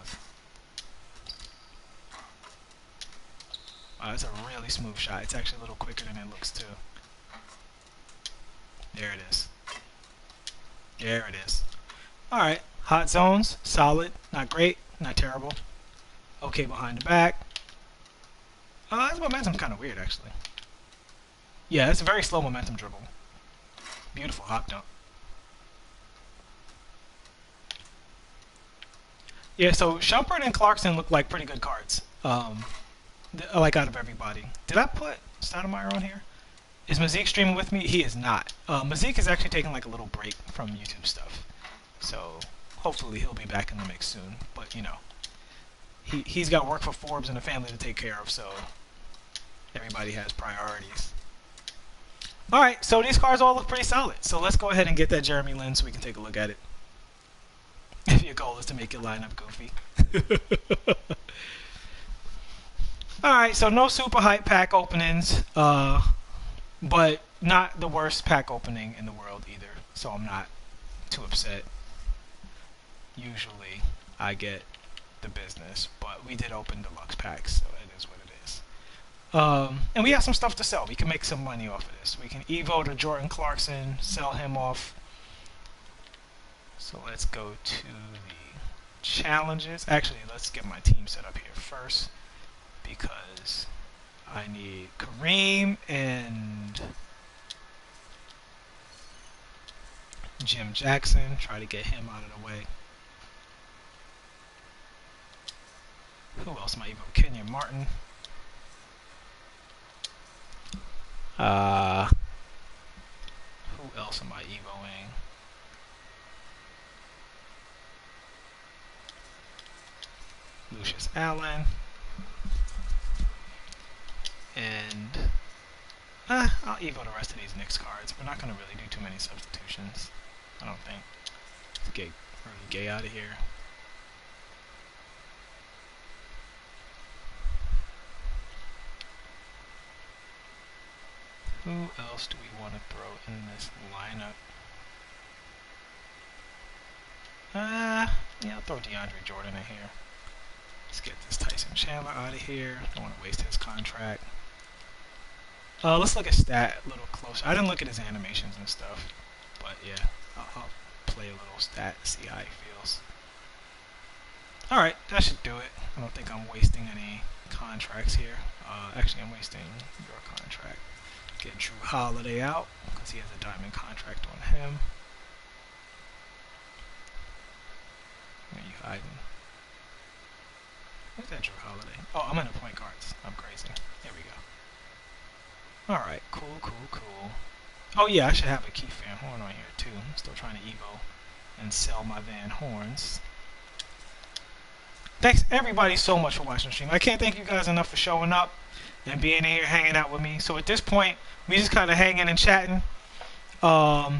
Wow, that's a really smooth shot. It's actually a little quicker than it looks, too. There it is. There it is. Alright. Hot zones. Solid. Not great. Not terrible. Okay behind the back. This momentum's kind of weird, actually. Yeah, it's a very slow momentum dribble. Beautiful hop dunk. Yeah, so Shumpert and Clarkson look like pretty good cards. Like out of everybody. Did I put Stoudemire on here? Is Mazique streaming with me? He is not. Mazique is actually taking like a little break from YouTube stuff. So hopefully he'll be back in the mix soon. But you know, he's got work for Forbes and a family to take care of, so everybody has priorities. Alright, so these cards all look pretty solid. So let's go ahead and get that Jeremy Lin so we can take a look at it. If your goal is to make your lineup goofy. Alright, so no super hype pack openings, but not the worst pack opening in the world either, so I'm not too upset. Usually I get the business, but we did open deluxe packs, so it is what it is. And we have some stuff to sell. We can make some money off of this. We can Evo to Jordan Clarkson, sell him off. So let's go to the challenges. Actually, let's get my team set up here first, because I need Kareem and Jim Jackson. Try to get him out of the way. Who else am I Evo? Kenyon Martin. Who else am I Evoing? Lucius Allen. And I'll Evo the rest of these Knicks cards. We're not going to really do too many substitutions, I don't think. Let's get Rudy Gay out of here. Who else do we want to throw in this lineup? Yeah, I'll throw DeAndre Jordan in here. Let's get this Tyson Chandler out of here. Don't want to waste his contract. Let's look at stat a little closer. I didn't look at his animations and stuff, but yeah, I'll play a little stat, see how he feels. Alright, that should do it. I don't think I'm wasting any contracts here. Actually, I'm wasting your contract. Get Drew Holiday out, because he has a diamond contract on him. Where are you hiding? Where's that Drew Holiday? Oh, I'm in the point guards. I'm crazy. There we go. Alright, cool. Oh yeah, I should have a Keith Van Horn on here too. I'm still trying to Evo and sell my Van Horns. Thanks everybody so much for watching the stream. I can't thank you guys enough for showing up and being here hanging out with me. So at this point, we just kind of hanging and chatting. Yeah,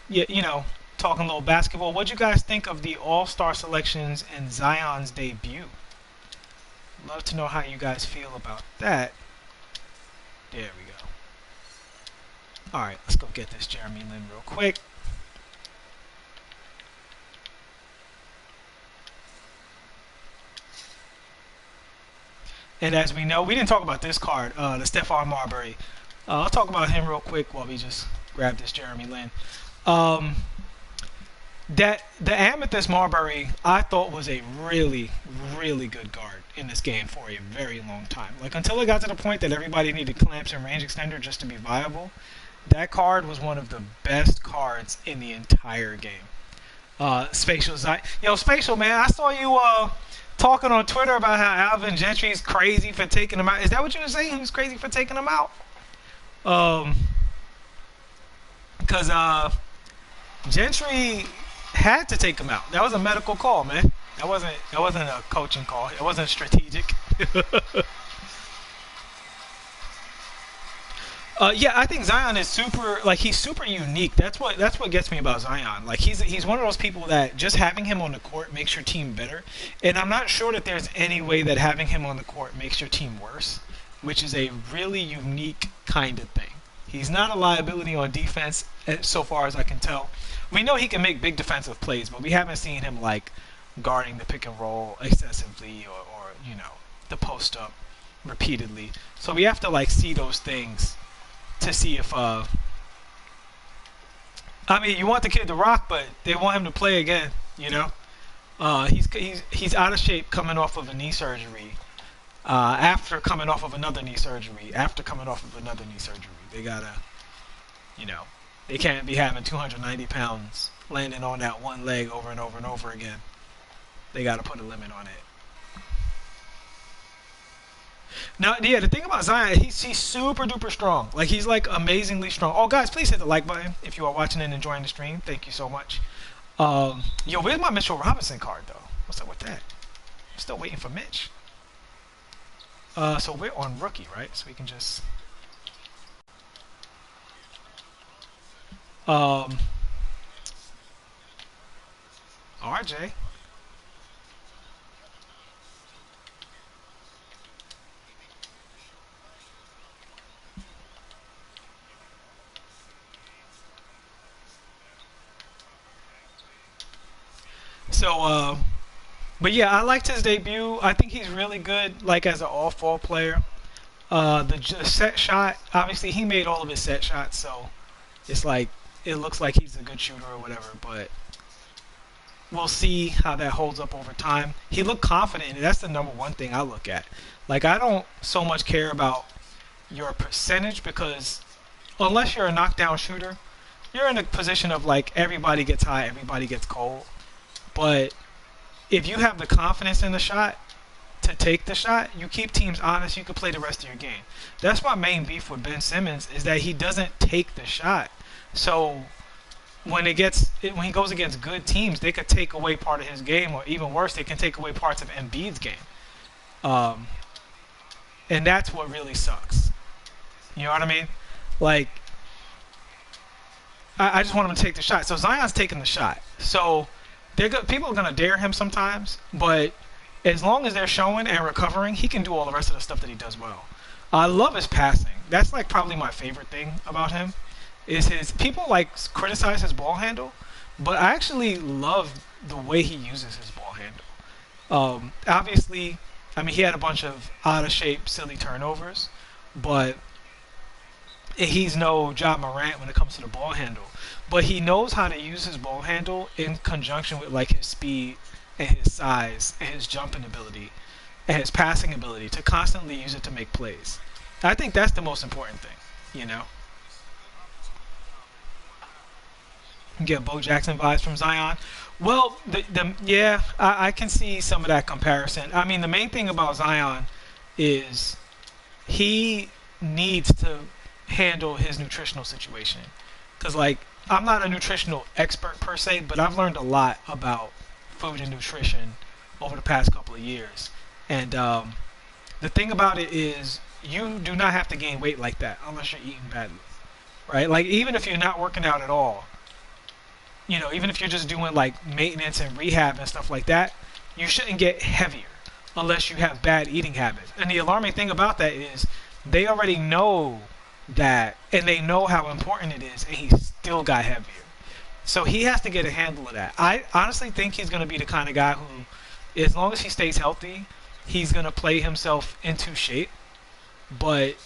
you know, talking a little basketball. What'd you guys think of the All-Star selections and Zion's debut? Love to know how you guys feel about that. There we go. Alright, let's go get this Jeremy Lin real quick. And as we know, we didn't talk about this card, the Stephon Marbury. I'll talk about him real quick while we just grab this Jeremy Lin. The Amethyst Marbury, I thought was a really, really good guard in this game for a very long time. Like, until it got to the point that everybody needed clamps and range extender just to be viable, that card was one of the best cards in the entire game. Spatial Zion. Yo, Spatial, man, I saw you talking on Twitter about how Alvin Gentry's crazy for taking him out. Is that what you were saying? He was crazy for taking him out? Um, Because Gentry had to take him out. That was a medical call, man. That wasn't a coaching call. It wasn't strategic. Yeah, I think Zion is super. Like he's super unique. That's what gets me about Zion. Like he's one of those people that just having him on the court makes your team better. And I'm not sure that there's any way that having him on the court makes your team worse, which is a really unique kind of thing. He's not a liability on defense, so far as I can tell. We know he can make big defensive plays, but we haven't seen him like guarding the pick and roll excessively or the post up repeatedly. So we have to like see those things to see if I mean you want the kid to rock, but they want him to play again. He's out of shape coming off of a knee surgery. After coming off of another knee surgery, they gotta, they can't be having 290 pounds landing on that one leg over and over and over again. They gotta put a limit on it. Now, yeah, the thing about Zion, he's super duper strong. Like he's like amazingly strong. Oh, guys, please hit the like button if you are watching and enjoying the stream. Thank you so much. Yo, where's my Mitchell Robinson card though? What's up with that? I'm still waiting for Mitch. So we're on rookie, right? So we can just RJ. So but yeah, I liked his debut. I think he's really good, like as an off-ball player. The set shot, obviously, he made all of his set shots, so it's like it looks like he's a good shooter or whatever. But we'll see how that holds up over time. He looked confident, and that's the number one thing I look at. Like I don't so much care about your percentage because unless you're a knockdown shooter, you're in a position of like everybody gets high, everybody gets cold. But if you have the confidence in the shot to take the shot, you keep teams honest, you can play the rest of your game. That's my main beef with Ben Simmons is that he doesn't take the shot. So when he goes against good teams, they could take away part of his game, or even worse, they can take away parts of Embiid's game. And that's what really sucks. You know what I mean? Like, I just want him to take the shot. So Zion's taking the shot. So people are going to dare him sometimes, but as long as they're showing and recovering, he can do all the rest of the stuff that he does well. I love his passing. That's like probably my favorite thing about him is people like criticize his ball handle, but I actually love the way he uses his ball handle. Obviously, I mean, he had a bunch of out of shape, silly turnovers, but he's no Ja Morant when it comes to the ball handle. But he knows how to use his ball handle in conjunction with like his speed and his size and his jumping ability and his passing ability to constantly use it to make plays. I think that's the most important thing, Get Bo Jackson vibes from Zion. Well, yeah, I can see some of that comparison. I mean, the main thing about Zion is he needs to handle his nutritional situation. Because, like, I'm not a nutritional expert per se, but I've learned a lot about food and nutrition over the past couple of years. And the thing about it is you do not have to gain weight like that unless you're eating badly, right? Like, even if you're not working out at all, even if you're just doing, like, maintenance and rehab and stuff like that, you shouldn't get heavier unless you have bad eating habits. And the alarming thing about that is they already know that, and they know how important it is, and he still got heavier. So he has to get a handle of that. I honestly think he's going to be the kind of guy who, as long as he stays healthy, he's going to play himself into shape. But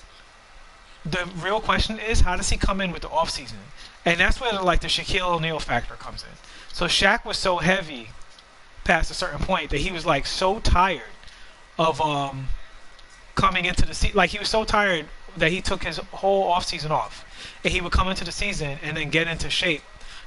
the real question is, how does he come in with the offseason? And that's where like the Shaquille O'Neal factor comes in. So Shaq was so heavy past a certain point that he was like so tired of coming into the season. Like he was so tired that he took his whole offseason off. And he would come into the season and then get into shape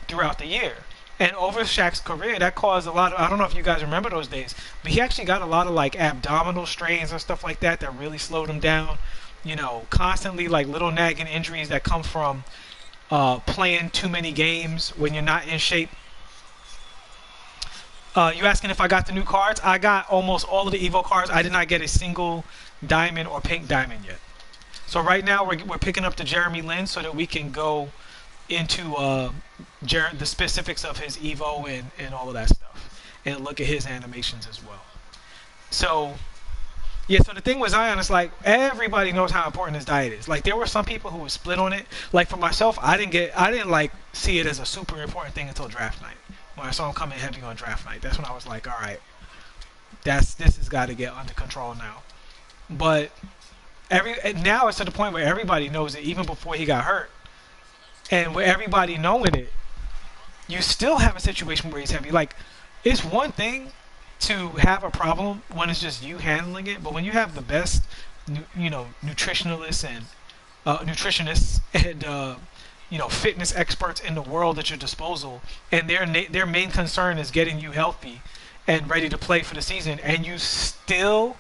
throughout the year. And over Shaq's career, that caused a lot of, I don't know if you guys remember those days, but he actually got a lot of like abdominal strains and stuff like that that really slowed him down. You know, constantly like little nagging injuries that come from playing too many games when you're not in shape. You asking if I got the new cards? I got almost all of the Evo cards. I did not get a single diamond or pink diamond yet. So right now we're picking up the Jeremy Lin so that we can go into the specifics of his Evo and all of that stuff, and look at his animations as well. So yeah, so the thing with Zion is like everybody knows how important his diet is. Like there were some people who were split on it. Like for myself, I didn't like see it as a super important thing until draft night. When I saw him coming heavy on draft night, that's when I was like, all right, this has got to get under control now. But now it's to the point where everybody knows it, even before he got hurt, and with everybody knowing it, you still have a situation where he's heavy. Like it's one thing to have a problem when it's just you handling it, but when you have the best, nutritionists and fitness experts in the world at your disposal, and their main concern is getting you healthy and ready to play for the season, and you still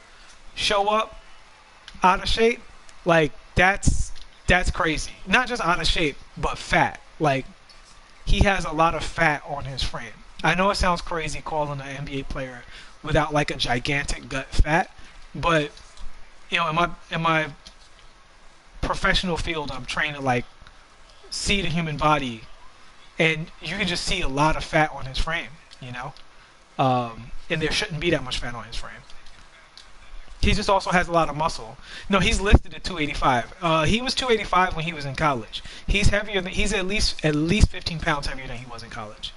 show up out of shape, like that's crazy. Not just out of shape, but fat. Like he has a lot of fat on his frame. I know it sounds crazy calling an NBA player without like a gigantic gut fat, but in my professional field, I'm trained to like see the human body, and you can just see a lot of fat on his frame, and there shouldn't be that much fat on his frame. He just also has a lot of muscle. No, he's listed at 285. He was 285 when he was in college. He's heavier than he's at least 15 pounds heavier than he was in college.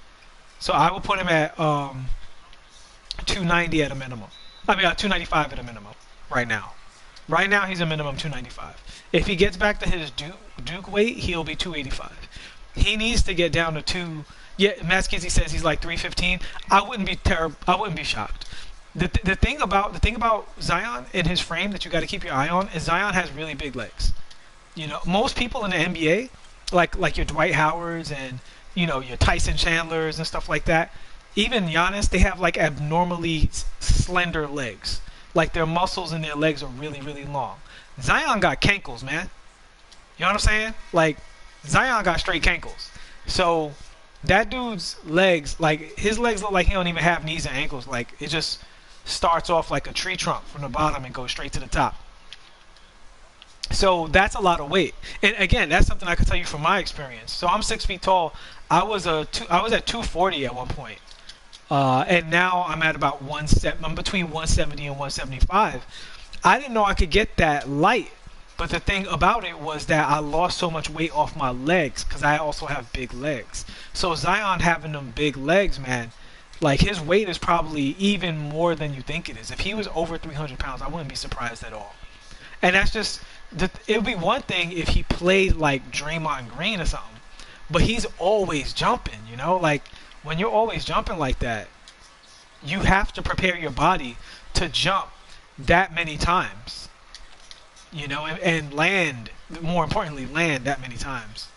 So I will put him at 290 at a minimum. 295 at a minimum right now. Right now he's a minimum 295. If he gets back to his Duke weight, he'll be 285. He needs to get down to 2. Yeah, Mazique says he's like 315. I wouldn't be shocked. The thing about Zion in his frame that you got to keep your eye on is Zion has really big legs. Most people in the NBA, like your Dwight Howards and your Tyson Chandlers and stuff like that, even Giannis, they have like abnormally slender legs. Like their muscles in their legs are really, really long. Zion got cankles, man. You know what I'm saying? Like Zion got straight cankles. So that dude's legs, like his legs look like he don't even have knees and ankles. Like it just starts off like a tree trunk from the bottom and goes straight to the top. So that's a lot of weight. And again, that's something I can tell you from my experience. So I'm 6 feet tall. I was at 240 at one point. And now I'm at about I'm between 170 and 175. I didn't know I could get that light, but the thing about it was that I lost so much weight off my legs because I also have big legs. So Zion having them big legs, man, like his weight is probably even more than you think it is. If he was over 300 pounds, I wouldn't be surprised at all. And that's just, it would be one thing if he played like Draymond Green or something, but he's always jumping, like when you're always jumping like that, you have to prepare your body to jump that many times, and land, more importantly, land that many times.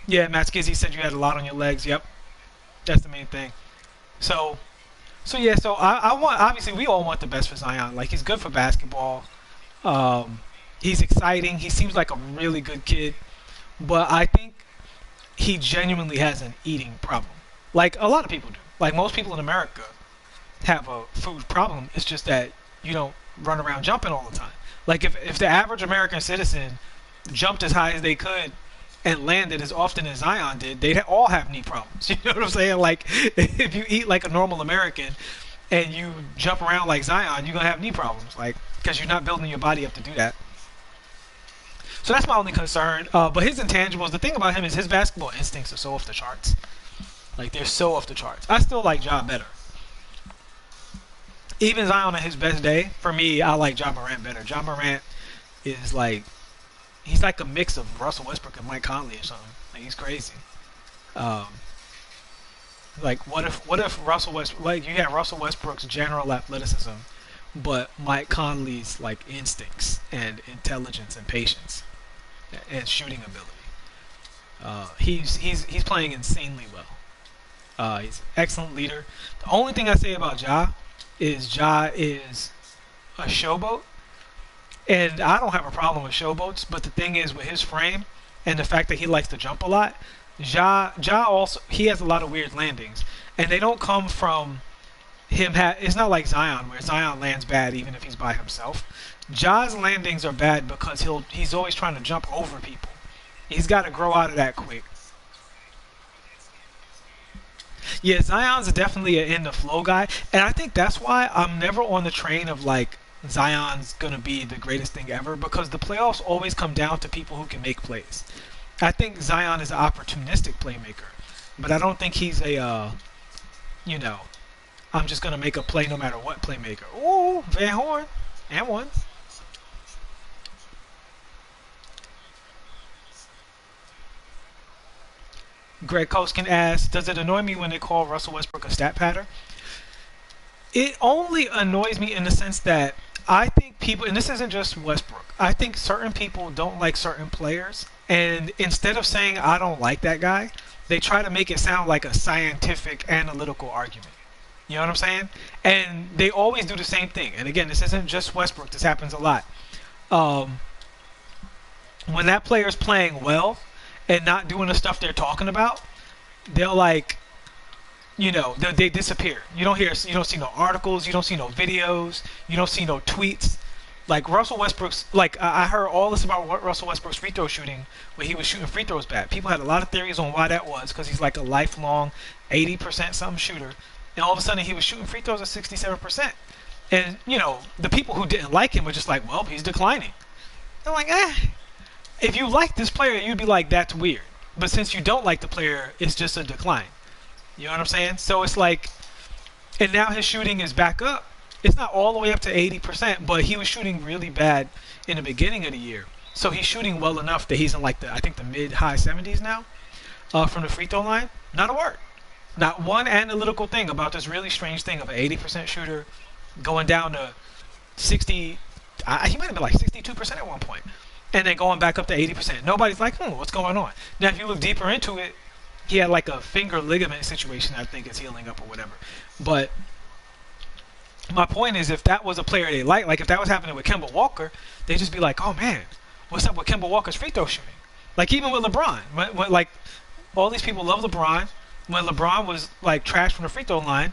Yeah, Matt Skizzy said you had a lot on your legs. Yep, that's the main thing. So yeah. So I want, obviously we all want the best for Zion. Like he's good for basketball. He's exciting. He seems like a really good kid, but I think he genuinely has an eating problem. Like a lot of people do. Like most people in America have a food problem. It's just that you don't run around jumping all the time. Like if the average American citizen jumped as high as they could and landed as often as Zion did, they'd all have knee problems. You know what I'm saying? Like, if you eat like a normal American and you jump around like Zion, you're going to have knee problems, like, because you're not building your body up to do that. So that's my only concern. But his intangibles, the thing about him is his basketball instincts are so off the charts. Like, they're so off the charts. I still like Ja better. Even Zion on his best day, for me, I like Ja Morant better. Ja Morant is like, he's like a mix of Russell Westbrook and Mike Conley or something. Like, he's crazy. Like, what if Russell West like you had Russell Westbrook's general athleticism, but Mike Conley's like instincts and intelligence and patience and shooting ability. He's playing insanely well. He's an excellent leader. The only thing I say about Ja is a showboat, and I don't have a problem with showboats. But the thing is, with his frame and the fact that he likes to jump a lot, Ja also he has a lot of weird landings, and they don't come from him. It's not like Zion, where Zion lands bad even if he's by himself. Ja's landings are bad because he's always trying to jump over people. He's got to grow out of that quick. Yeah, Zion's definitely an in the flow guy, and I think that's why I'm never on the train of like Zion's gonna be the greatest thing ever, because the playoffs always come down to people who can make plays. I think Zion is an opportunistic playmaker, but I don't think he's a you know, I'm just gonna make a play no matter what playmaker. Ooh, Van Horn and one. Greg Koskin asks, does it annoy me when they call Russell Westbrook a stat patter? It only annoys me in the sense that I think people, and this isn't just Westbrook, I think certain people don't like certain players, and instead of saying I don't like that guy, they try to make it sound like a scientific, analytical argument. You know what I'm saying? And they always do the same thing. And again, this isn't just Westbrook, this happens a lot. Um, when that player's playing well and not doing the stuff they're talking about, they'll like, they disappear. You don't see no articles, you don't see no videos, you don't see no tweets. Like Russell Westbrook's, like I heard all this about Russell Westbrook's free throw shooting, where he was shooting free throws bad. People had a lot of theories on why that was, because he's like a lifelong 80% something shooter, and all of a sudden he was shooting free throws at 67%. And the people who didn't like him were just like, well, he's declining. I'm like, if you like this player, you'd be like, that's weird. But since you don't like the player, it's just a decline. You know what I'm saying? So it's like, and now his shooting is back up. It's not all the way up to 80%, but he was shooting really bad in the beginning of the year. So he's shooting well enough that he's in like I think the mid-high 70s now from the free throw line. Not a word. Not one analytical thing about this really strange thing of an 80% shooter going down to 60. He might have been like 62% at one point, and then going back up to 80%. Nobody's like, what's going on? Now, if you look deeper into it, he had like a finger ligament situation I think is healing up or whatever. But my point is, if that was a player they like if that was happening with Kemba Walker, they'd just be like, oh man, what's up with Kemba Walker's free throw shooting? Like even with LeBron, when like all these people love LeBron. When LeBron was like trash from the free throw line,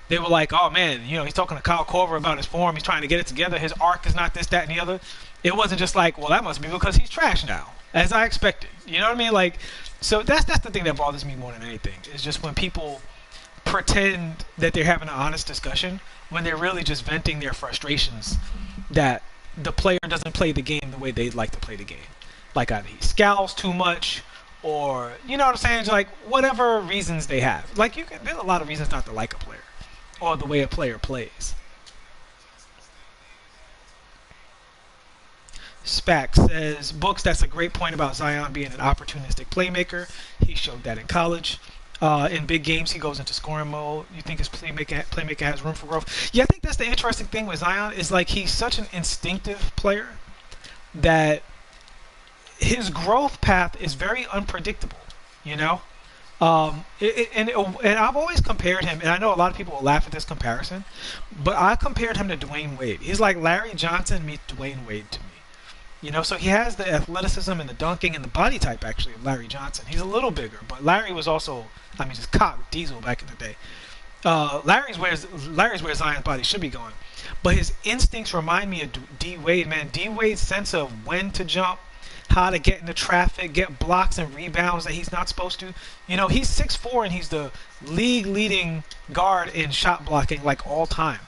they were like, oh man, he's talking to Kyle Korver about his form. He's trying to get it together. His arc is not this, that, and the other. It wasn't just like, well, that must be because he's trash now, as I expected. You know what I mean? Like, so that's the thing that bothers me more than anything. Is just when people pretend that they're having an honest discussion when they're really just venting their frustrations that the player doesn't play the game the way they'd like to play the game. Like either he scowls too much, or you know what I'm saying? It's like whatever reasons they have. Like there's a lot of reasons not to like a player or the way a player plays. Spack says, Books, that's a great point about Zion being an opportunistic playmaker. He showed that in college. In big games, he goes into scoring mode. You think his playmaker has room for growth? Yeah, I think that's the interesting thing with Zion is like he's such an instinctive player that his growth path is very unpredictable. And I've always compared him, and I know a lot of people will laugh at this comparison, but I compared him to Dwayne Wade. He's like Larry Johnson meets Dwayne Wade to me. So he has the athleticism and the dunking and the body type, actually, of Larry Johnson. He's a little bigger, but Larry was also, just cock diesel back in the day. Larry's where Zion's body should be going. But his instincts remind me of D. Wade, man. D. Wade's sense of when to jump, how to get into traffic, get blocks and rebounds that he's not supposed to. He's 6'4", and he's the league leading guard in shot blocking like all time,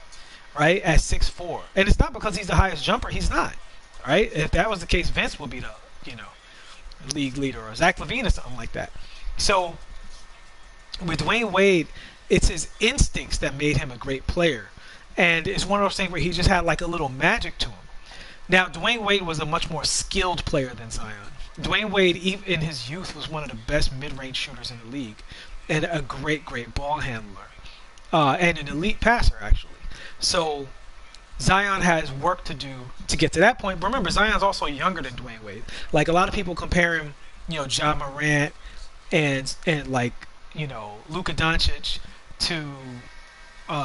right? At 6'4". And it's not because he's the highest jumper. He's not. Right? If that was the case, Vince would be the, league leader, or Zach LaVine or something like that. So with Dwayne Wade, it's his instincts that made him a great player. And it's one of those things where he just had like a little magic to him. Now, Dwayne Wade was a much more skilled player than Zion. Dwayne Wade, even in his youth, was one of the best mid-range shooters in the league. and a great, great ball handler, and an elite passer actually. So Zion has work to do to get to that point. But remember, Zion's also younger than Dwayne Wade. Like a lot of people compare him, John Morant and like Luka Doncic to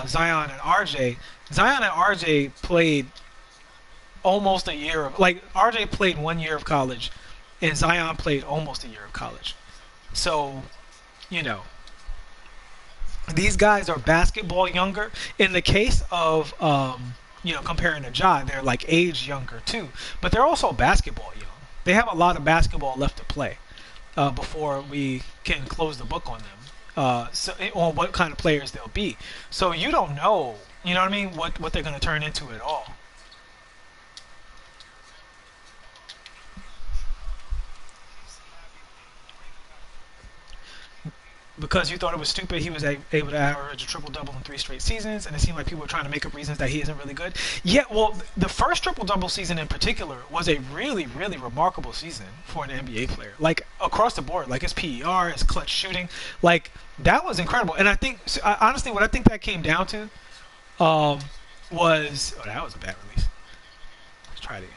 Zion and RJ. Zion and RJ played almost a year of like RJ played 1 year of college, and Zion played almost a year of college. So you know these guys are basketball younger. In the case of comparing to Ja, they're like age younger too, but they're also basketball young. They have a lot of basketball left to play before we can close the book on them. On what kind of players they'll be. So you don't know, you know what I mean, what they're going to turn into at all. Because you thought it was stupid, he was able to average a triple-double in 3 straight seasons, and it seemed like people were trying to make up reasons that he isn't really good. Yeah, well, the first triple-double season in particular was a really, really remarkable season for an NBA player. Like, across the board, like his PER, his clutch shooting, like, that was incredible. And I think, honestly, what I think that came down to was... Oh, that was a bad release. Let's try it again.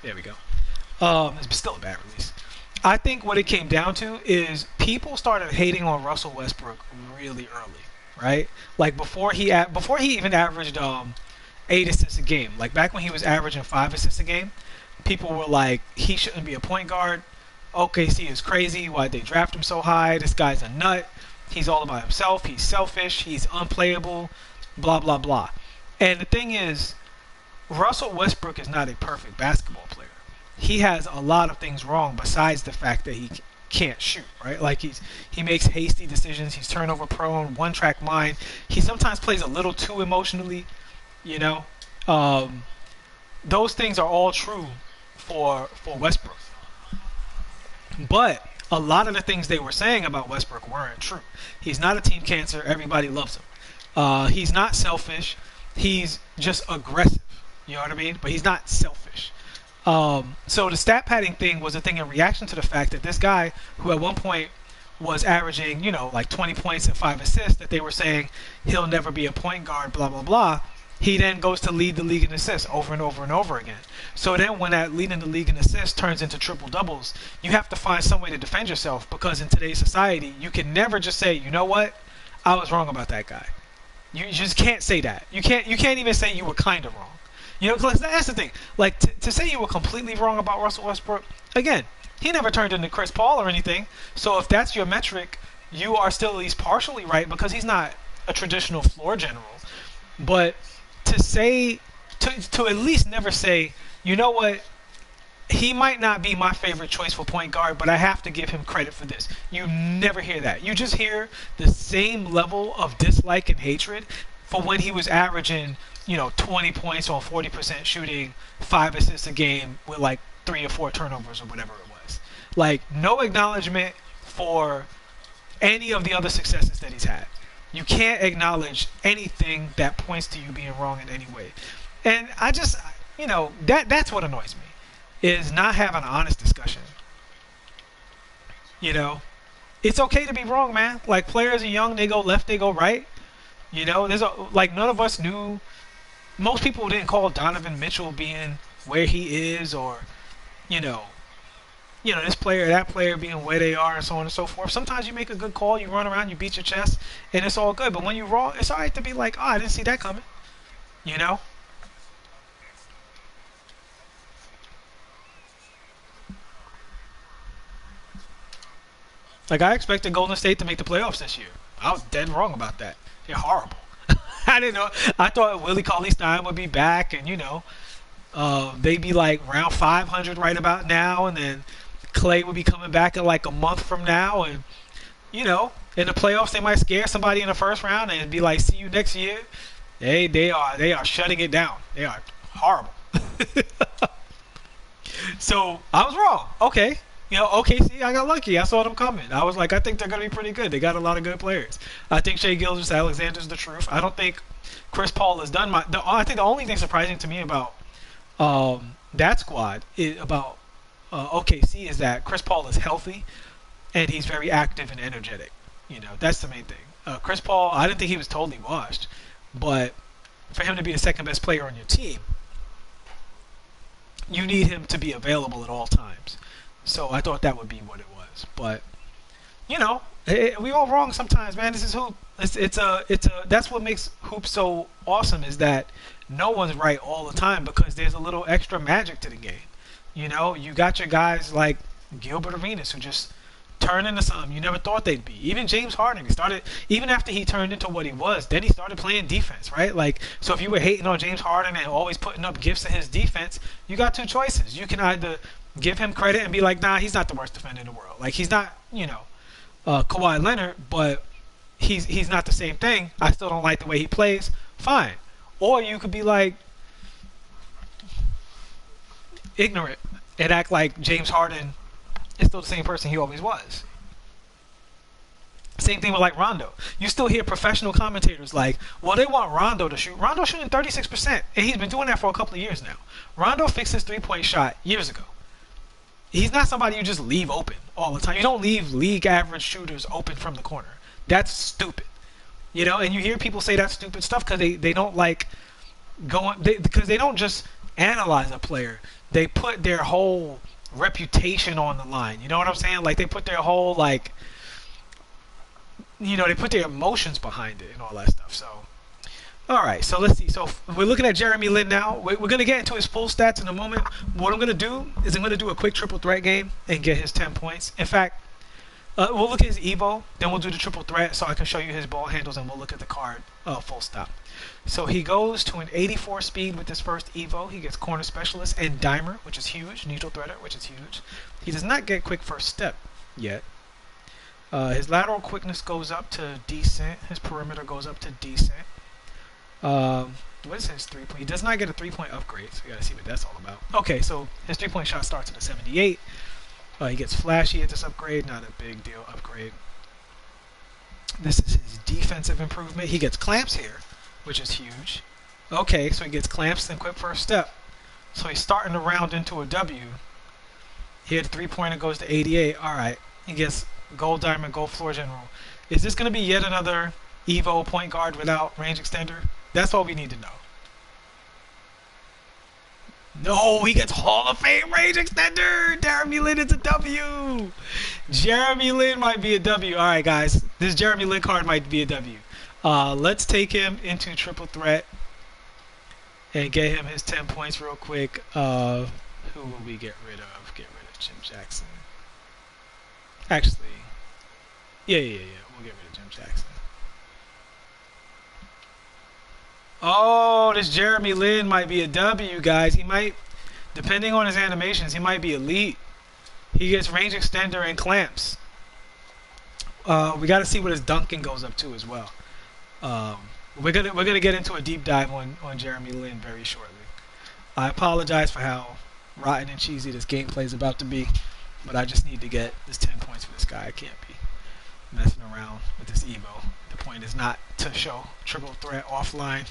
There we go. It's still a bad release. I think what it came down to is people started hating on Russell Westbrook really early, right? Like before he even averaged 8 assists a game. Like back when he was averaging 5 assists a game, people were like, he shouldn't be a point guard. OKC is crazy. Why'd they draft him so high? This guy's a nut. He's all about himself. He's selfish. He's unplayable. Blah blah blah. And the thing is, Russell Westbrook is not a perfect basketball player. He has a lot of things wrong besides the fact that he can't shoot, right? Like he makes hasty decisions. He's turnover prone, one-track mind. He sometimes plays a little too emotionally, you know. Those things are all true for Westbrook. But a lot of the things they were saying about Westbrook weren't true. He's not a team cancer. Everybody loves him. He's not selfish. He's just aggressive. You know what I mean? But he's not selfish. So the stat padding thing was a thing in reaction to the fact that this guy, who at one point was averaging, like 20 points and 5 assists, that they were saying he'll never be a point guard, blah, blah, blah. He then goes to lead the league in assists over and over and over again. So then when that leading the league in assists turns into triple doubles, you have to find some way to defend yourself, because in today's society, you can never just say, you know what, I was wrong about that guy. You just can't say that. You can't even say you were kind of wrong. Cause that's the thing. Like, to say you were completely wrong about Russell Westbrook, again, he never turned into Chris Paul or anything. So if that's your metric, you are still at least partially right, because he's not a traditional floor general. But to say, to at least never say, you know what, he might not be my favorite choice for point guard, but I have to give him credit for this. You never hear that. You just hear the same level of dislike and hatred for when he was averaging 20 points on 40% shooting, 5 assists a game with like 3 or 4 turnovers or whatever it was. Like, no acknowledgement for any of the other successes that he's had. You can't acknowledge anything that points to you being wrong in any way. And I just, that's what annoys me, is not having an honest discussion. It's okay to be wrong, man. Like, players are young, they go left, they go right. There's none of us knew. Most people didn't call Donovan Mitchell being where he is, or, this player, that player being where they are, and so on and so forth. Sometimes you make a good call, you run around, you beat your chest, and it's all good. But when you're wrong, it's all right to be like, oh, I didn't see that coming. Like, I expected Golden State to make the playoffs this year. I was dead wrong about that. They're horrible. I didn't know. I thought Willie Cauley-Stein would be back, and they'd be like round 500 right about now, and then Clay would be coming back in like a month from now, and in the playoffs they might scare somebody in the first round and be like, see you next year. They are shutting it down. They are horrible. So I was wrong. Okay. OKC, I got lucky. I saw them coming. I was like, I think they're going to be pretty good. They got a lot of good players. I think Shai Gilgeous-Alexander's the truth. I don't think Chris Paul has done I think the only thing surprising to me about that squad is about OKC is that Chris Paul is healthy and he's very active and energetic. That's the main thing. Chris Paul, I didn't think he was totally washed, but for him to be the second best player on your team, you need him to be available at all times. So I thought that would be what it was. But we all wrong sometimes, man. This is hoop. That's what makes hoop so awesome, is that no one's right all the time because there's a little extra magic to the game. You got your guys like Gilbert Arenas who just turn into something you never thought they'd be. Even James Harden, even after he turned into what he was, then he started playing defense, right? Like, so if you were hating on James Harden and always putting up gifts of his defense, you got two choices. You can either give him credit and be like, nah, he's not the worst defender in the world. Like, he's not, Kawhi Leonard, but he's not the same thing. I still don't like the way he plays. Fine. Or you could be like ignorant and act like James Harden is still the same person he always was. Same thing with like Rondo. You still hear professional commentators like, well, they want Rondo to shoot. Rondo's shooting 36%, and he's been doing that for a couple of years now. Rondo fixed his three-point shot years ago. He's not somebody you just leave open all the time. You don't leave league average shooters open from the corner. That's stupid. And you hear people say that stupid stuff because they don't like because they don't just analyze a player. They put their whole reputation on the line. You know what I'm saying? Like, they put their whole, like, they put their emotions behind it and all that stuff. So, all right, so let's see. So we're looking at Jeremy Lin now. We're going to get into his full stats in a moment. What I'm going to do is I'm going to do a quick triple threat game and get his 10 points. In fact, we'll look at his Evo, then we'll do the triple threat so I can show you his ball handles, and we'll look at the card full stop. So he goes to an 84 speed with his first Evo. He gets corner specialist and dimer, which is huge. Neutral threader, which is huge. He does not get quick first step yet. His lateral quickness goes up to decent. His perimeter goes up to decent. What is his 3-point? He does not get a 3-point upgrade, so we got to see what that's all about. Okay, so his 3-point shot starts at a 78. He gets flashy at this upgrade, not a big deal upgrade. This is his defensive improvement. He gets clamps here, which is huge. Okay, so he gets clamps and quick first step. So he's starting to round into a W. Here the 3-pointer goes to 88. Alright, he gets gold diamond, gold floor general. Is this going to be yet another Evo point guard without range extender? That's all we need to know. No, he gets Hall of Fame range extender. Jeremy Lin is a W. Jeremy Lin might be a W. All right, guys. This Jeremy Lin card might be a W. Let's take him into triple threat and get him his 10 points real quick. Who will we get rid of? Get rid of Jim Jackson. Actually, yeah. We'll get rid of Jim Jackson. Oh, this Jeremy Lin might be a W, guys. He might, depending on his animations, he might be elite. He gets range extender and clamps. We got to see what his dunking goes up to as well. We're gonna get into a deep dive on Jeremy Lin very shortly. I apologize for how rotten and cheesy this gameplay is about to be, but I just need to get this 10 points for this guy. I can't be messing around with this Evo. The point is not to show triple threat offline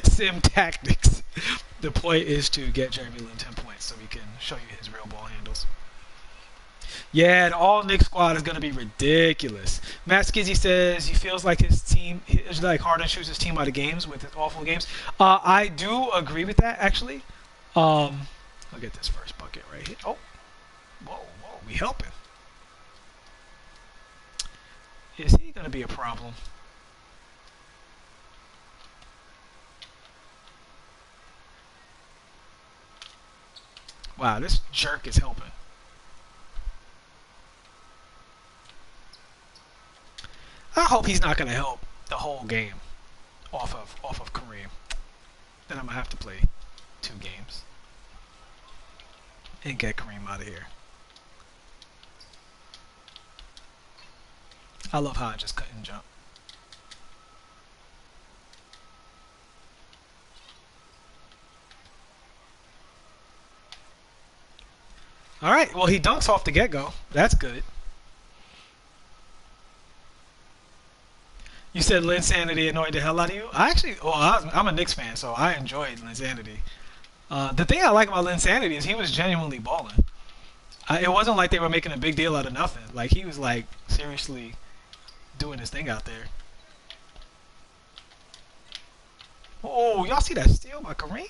sim tactics. The point is to get Jeremy Lin 10 points so we can show you his real ball handles. Yeah, the all-Knicks squad is going to be ridiculous. Matt Skizzy says he feels like his team, like Harden shoots his team out of games with his awful games. I do agree with that, actually. I'll get this first bucket right here. Oh, whoa, we helping. Is he going to be a problem? Wow, this jerk is helping. I hope he's not going to help the whole game off of Kareem. Then I'm going to have to play 2 games and get Kareem out of here. I love how I just couldn't jump. Alright, well he dunks off the get-go. That's good. You said Linsanity annoyed the hell out of you? I'm a Knicks fan, so I enjoyed Linsanity. The thing I like about Linsanity is he was genuinely balling. It wasn't like they were making a big deal out of nothing. Like he was like seriously doing his thing out there. Oh, y'all see that steal by Kareem?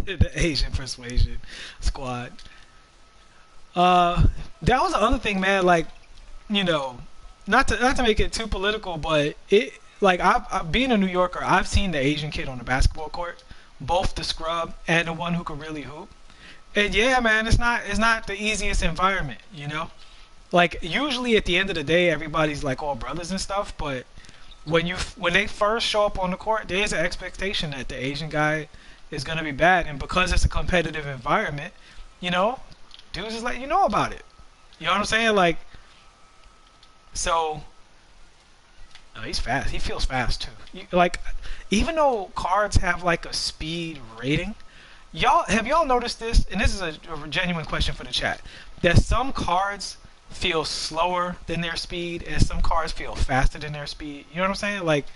The Asian persuasion squad. Uh, that was the other thing, man. Like, you know, not to make it too political, but it like I've being a New Yorker, I've seen the Asian kid on the basketball court, both the scrub and the one who could really hoop. And yeah, man, it's not the easiest environment, you know. Like usually at the end of the day, everybody's like all brothers and stuff, but when they first show up on the court, there's an expectation that the Asian guy is gonna be bad, and because it's a competitive environment, you know, dudes is like you know about it. You know what I'm saying? Like so. He's fast. He feels fast too. Like, even though cards have like a speed rating, y'all noticed this? And this is a genuine question for the chat. That some cards feel slower than their speed, and some cards feel faster than their speed. You know what I'm saying? Like,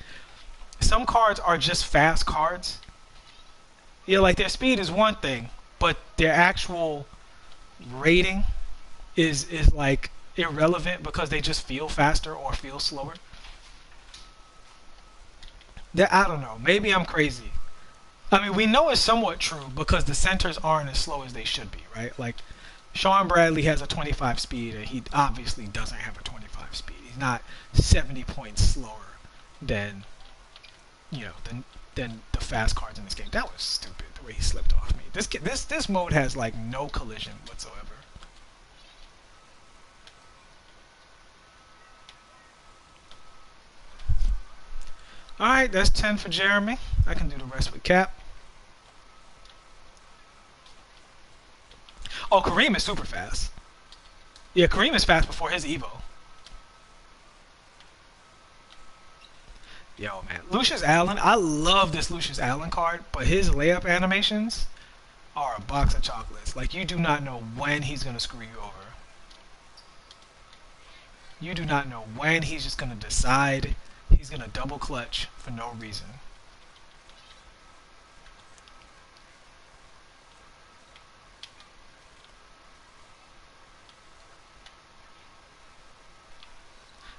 some cards are just fast cards. Yeah, like their speed is one thing, but their actual rating is like irrelevant because they just feel faster or feel slower. That I don't know. Maybe I'm crazy. I mean, we know it's somewhat true because the centers aren't as slow as they should be, right? Like Sean Bradley has a 25 speed, and he obviously doesn't have a 25 speed. He's not 70 points slower than you know than the fast cards in this game. That was stupid the way he slipped off me. This mode has like no collision whatsoever. All right, that's 10 for Jeremy. I can do the rest with Cap. Oh, Kareem is super fast. Yeah, Kareem is fast before his Evo. Yo, man. Lucius Allen, I love this Lucius Allen card, but his layup animations are a box of chocolates. Like, you do not know when he's going to screw you over. You do not know when he's just going to decide he's going to double clutch for no reason.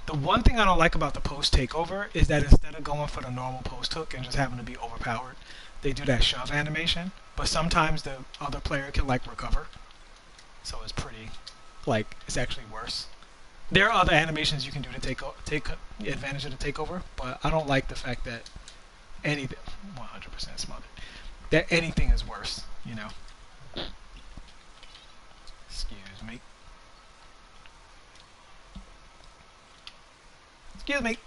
The one thing I don't like about the post takeover is that instead of going for the normal post hook and just having to be overpowered, they do that shove animation. But sometimes the other player can like recover, so it's pretty, like it's actually worse. There are other animations you can do to take advantage of the takeover, but I don't like the fact that anything 100% smothered. That anything is worse, you know. Excuse me. Excuse me.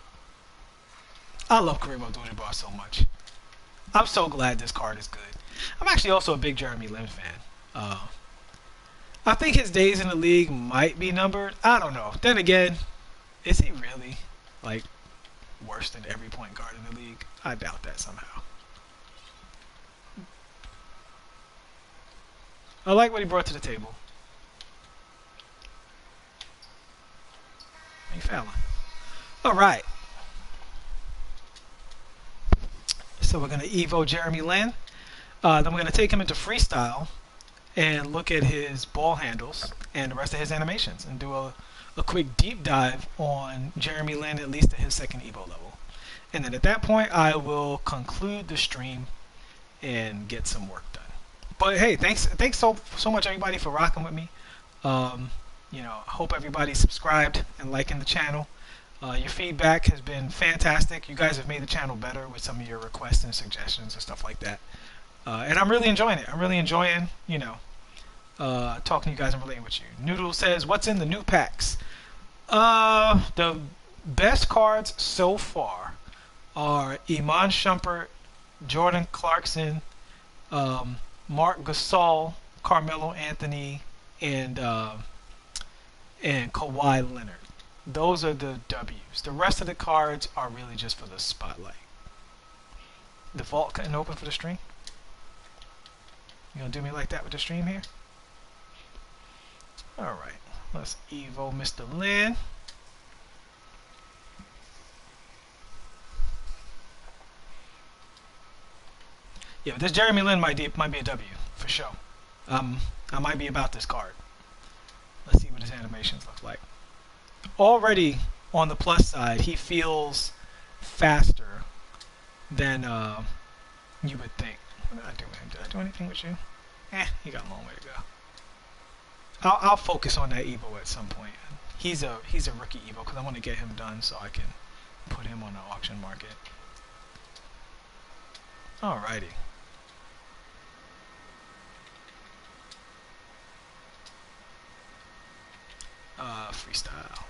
I love Kareem Abdul-Jabbar so much. I'm so glad this card is good. I'm actually also a big Jeremy Lin fan. I think his days in the league might be numbered. I don't know. Then again, is he really like worse than every point guard in the league? I doubt that somehow. I like what he brought to the table. Hey, Fallon. All right. So we're gonna Evo Jeremy Lin. Then we're gonna take him into Freestyle and look at his ball handles and the rest of his animations and do a quick deep dive on Jeremy Lin, at least at his second Evo level. And then at that point, I will conclude the stream and get some work done. But hey, thanks so much everybody for rocking with me. You know, I hope everybody subscribed and liking the channel. Your feedback has been fantastic. You guys have made the channel better with some of your requests and suggestions and stuff like that. And I'm really enjoying it. I'm really enjoying, you know, talking to you guys and relating with you. Noodle says, what's in the new packs? The best cards so far are Iman Shumpert, Jordan Clarkson, Marc Gasol, Carmelo Anthony, and Kawhi Leonard. Those are the W's. The rest of the cards are really just for the spotlight. The vault couldn't open for the stream? You gonna do me like that with the stream here? Alright, let's Evo Mr. Lin. Yeah, this Jeremy Lin might be a W, for sure. I might be about this card. Let's see what his animations look like. Already, on the plus side, he feels faster than you would think. What did I do with him? Did I do anything with you? He got a long way to go. I'll focus on that Evo at some point. He's a rookie Evo because I want to get him done so I can put him on the auction market. Alrighty. Freestyle.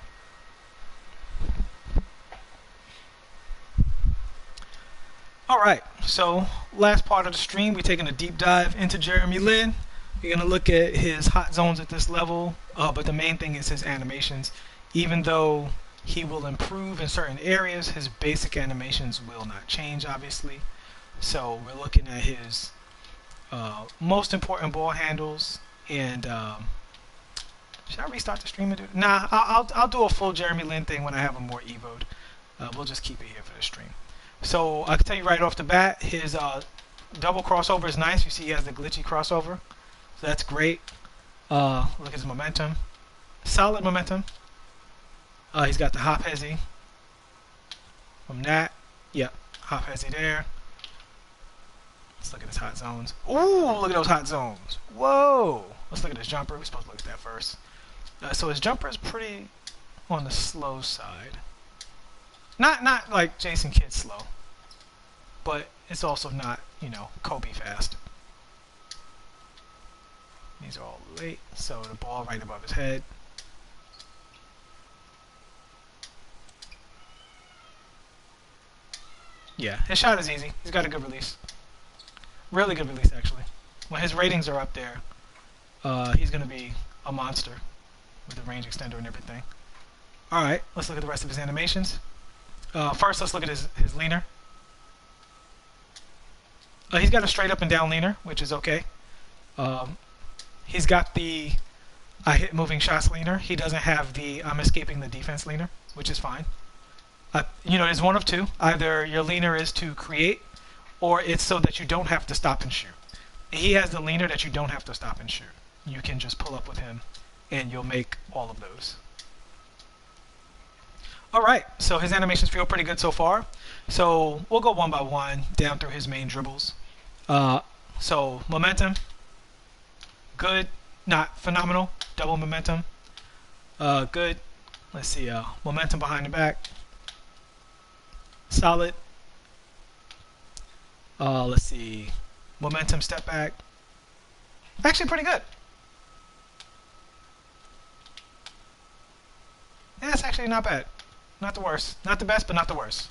Alright, so last part of the stream, we're taking a deep dive into Jeremy Lin. We're going to look at his hot zones at this level, but the main thing is his animations. Even though he will improve in certain areas, his basic animations will not change, obviously. So we're looking at his most important ball handles. And should I restart the stream and do it? Nah, I'll do a full Jeremy Lin thing when I have him more evoed. We'll just keep it here for the stream. So I can tell you right off the bat, his double crossover is nice. You see he has the glitchy crossover. So that's great. Look at his momentum. Solid momentum. He's got the hop hezzy. From that, yep, hop hezzy there. Let's look at his hot zones. Ooh, look at those hot zones. Whoa. Let's look at his jumper. We're supposed to look at that first. So his jumper is pretty on the slow side. Not like Jason Kidd slow, but it's also not, you know, Kobe fast. These are all late, so the ball right above his head. Yeah, his shot is easy. He's got a good release. Really good release, actually. When his ratings are up there, he's going to be a monster with the range extender and everything. Alright, let's look at the rest of his animations. First, let's look at his leaner. He's got a straight up and down leaner, which is okay. He's got the I hit moving shots leaner. He doesn't have the I'm escaping the defense leaner, which is fine. You know, there's one of two. Either your leaner is to create, or it's so that you don't have to stop and shoot. He has the leaner that you don't have to stop and shoot. You can just pull up with him, and you'll make all of those. Alright, so his animations feel pretty good so far. So we'll go one by one down through his main dribbles. So momentum, good, not phenomenal, double momentum, good. Let's see, momentum behind the back, solid. Let's see, momentum step back, actually pretty good. Yeah, it's actually not bad. Not the worst. Not the best, but not the worst.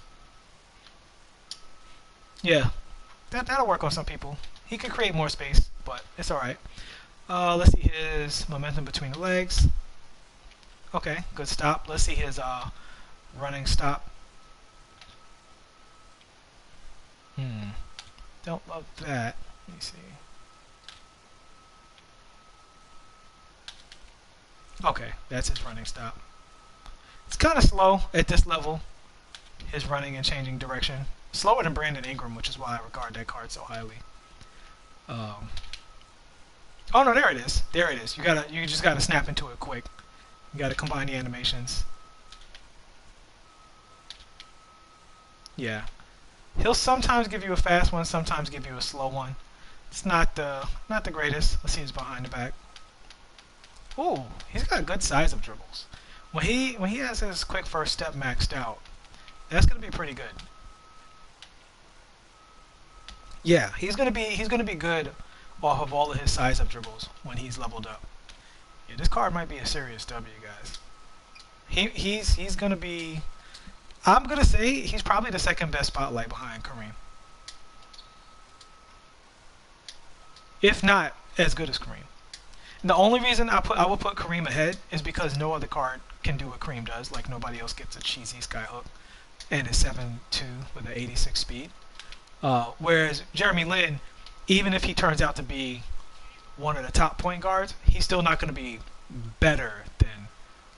Yeah, that'll work on some people. He could create more space, but it's alright. Let's see his momentum between the legs. Okay, good stop. Let's see his running stop. Don't love that. Let me see. Okay, that's his running stop. It's kind of slow at this level, his running and changing direction. Slower than Brandon Ingram, which is why I regard that card so highly. Oh no, there it is. There it is. You just gotta snap into it quick. You gotta combine the animations. Yeah. He'll sometimes give you a fast one, sometimes give you a slow one. It's not the greatest. Let's see his behind the back. Ooh, he's got a good size of dribbles. When he has his quick first step maxed out, that's gonna be pretty good. Yeah, he's gonna be good off of all of his size of dribbles when he's leveled up. Yeah, this card might be a serious W, guys. He's gonna be. I'm gonna say he's probably the second best spotlight behind Kareem, if not as good as Kareem. And the only reason I will put Kareem ahead is because no other card can do what Kareem does. Like nobody else gets a cheesy skyhook and is 7'2" with an 86 speed. Whereas Jeremy Lin, even if he turns out to be one of the top point guards, he's still not going to be better than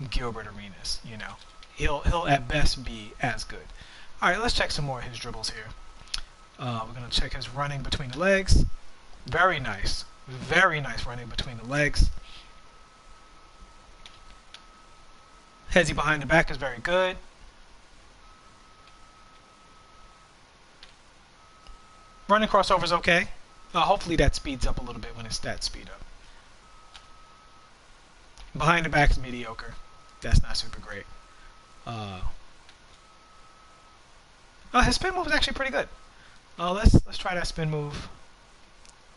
Gilbert Arenas. You know, he'll at best be as good. All right, let's check some more of his dribbles here. We're going to check his running between the legs. Very nice running between the legs. Hezzy behind the back is very good. Running crossover is okay. Hopefully that speeds up a little bit when his stats speed up. Behind the back is mediocre. That's not super great. His spin move is actually pretty good. Let's try that spin move.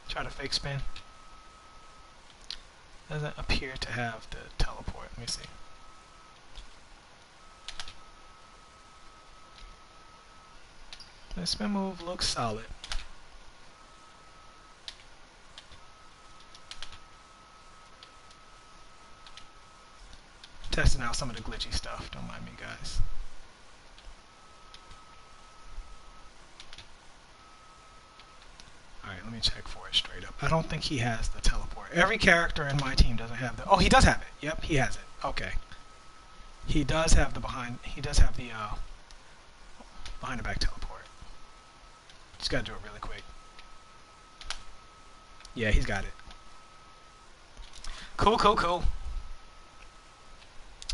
Try to fake spin. Doesn't appear to have the teleport. Let me see. The spin move looks solid. Testing out some of the glitchy stuff. Don't mind me, guys. Alright, let me check for it straight up. I don't think he has the teleport. Every character in my team doesn't have the... Oh, he does have it. Yep, he has it. Okay. He does have the behind... He does have the behind the back teleport. Just gotta do it really quick. Yeah, he's got it. Cool, cool, cool.